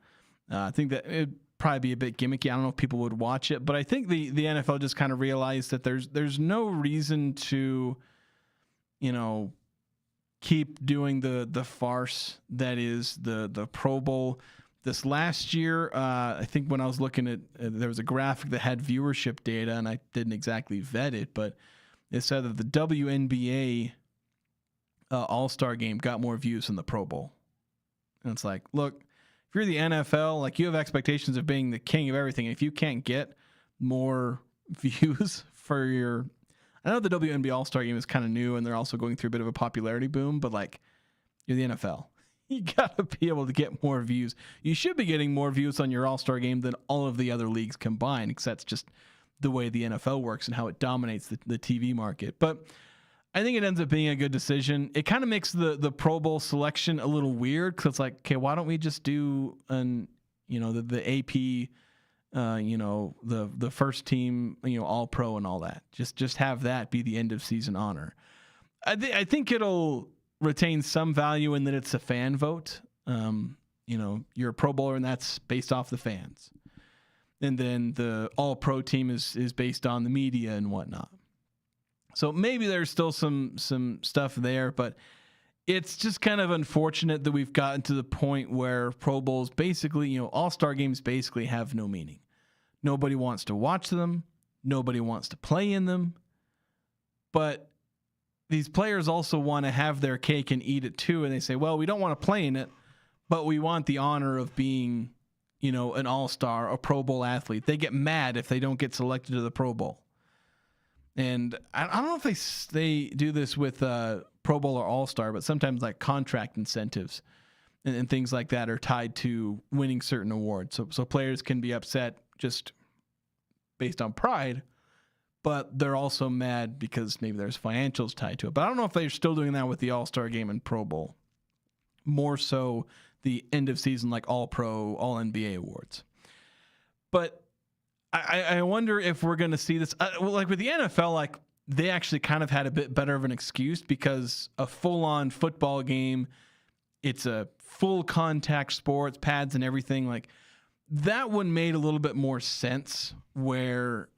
I think that it'd probably be a bit gimmicky. I don't know if people would watch it, but I think the NFL just kind of realized that there's no reason to, keep doing the farce that is the Pro Bowl. This last year, I think when I was looking at, there was a graphic that had viewership data, and I didn't exactly vet it, but it said that the WNBA All-Star game got more views than the Pro Bowl. And it's like, look, if you're the NFL, like you have expectations of being the king of everything. If you can't get more views for your, I know the WNBA All-Star game is kind of new, and they're also going through a bit of a popularity boom, but like you're the NFL. You got to be able to get more views. You should be getting more views on your All-Star game than all of the other leagues combined, because that's just the way the NFL works and how it dominates the TV market. But I think it ends up being a good decision. It kind of makes the Pro Bowl selection a little weird, because it's like, okay, why don't we just do the AP, the first team, all pro and all that. Just have that be the end of season honor. I think it'll retain some value in that it's a fan vote. You're a Pro Bowler, and that's based off the fans. And then the all pro team is based on the media and whatnot. So maybe there's still some stuff there, but it's just kind of unfortunate that we've gotten to the point where Pro Bowls basically, all-star games basically have no meaning. Nobody wants to watch them. Nobody wants to play in them. But these players also want to have their cake and eat it too. And they say, well, we don't want to play in it, but we want the honor of being, an all-star, a Pro Bowl athlete. They get mad if they don't get selected to the Pro Bowl. And I don't know if they do this with Pro Bowl or All-Star, but sometimes like contract incentives and things like that are tied to winning certain awards. So players can be upset just based on pride, but they're also mad because maybe there's financials tied to it. But I don't know if they're still doing that with the All-Star game and Pro Bowl. More so the end of season, like All-Pro, All-NBA awards. But I wonder if we're going to see this. Like with the NFL, like they actually kind of had a bit better of an excuse, because a full-on football game, it's a full contact sport, pads and everything. Like that one made a little bit more sense, where,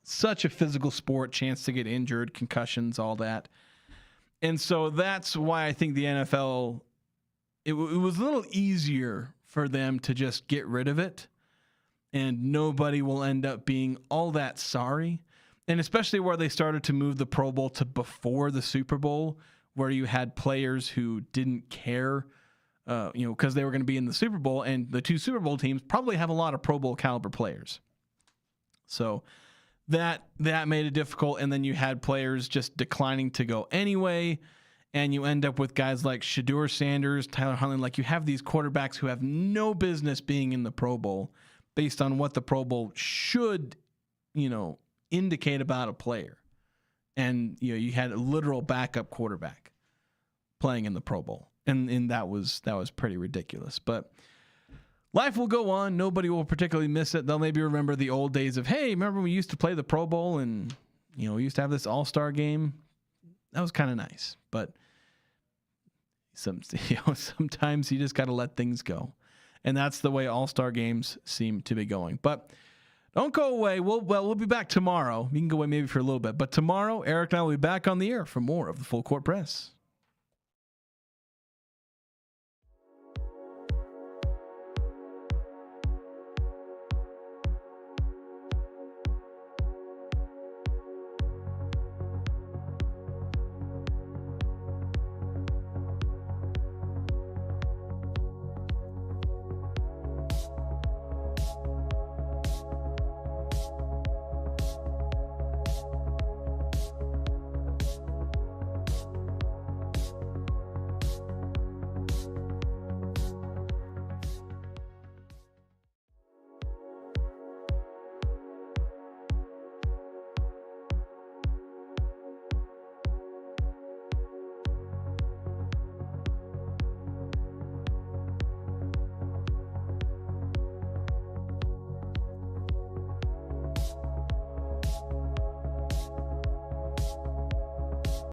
such a physical sport, chance to get injured, concussions, all that. And so that's why I think the NFL, it was a little easier for them to just get rid of it. And nobody will end up being all that sorry. And especially where they started to move the Pro Bowl to before the Super Bowl, where you had players who didn't care, because they were going to be in the Super Bowl, and the two Super Bowl teams probably have a lot of Pro Bowl caliber players. So that made it difficult. And then you had players just declining to go anyway. And you end up with guys like Shedeur Sanders, Tyler Huntley. Like you have these quarterbacks who have no business being in the Pro Bowl, based on what the Pro Bowl should, indicate about a player. And, you had a literal backup quarterback playing in the Pro Bowl. And that was pretty ridiculous. But life will go on. Nobody will particularly miss it. They'll maybe remember the old days of, hey, remember we used to play the Pro Bowl and, we used to have this all-star game. That was kind of nice. But sometimes you just got to let things go. And that's the way all-star games seem to be going. But don't go away. We'll be back tomorrow. You can go away maybe for a little bit. But tomorrow, Eric and I will be back on the air for more of the Full Court Press.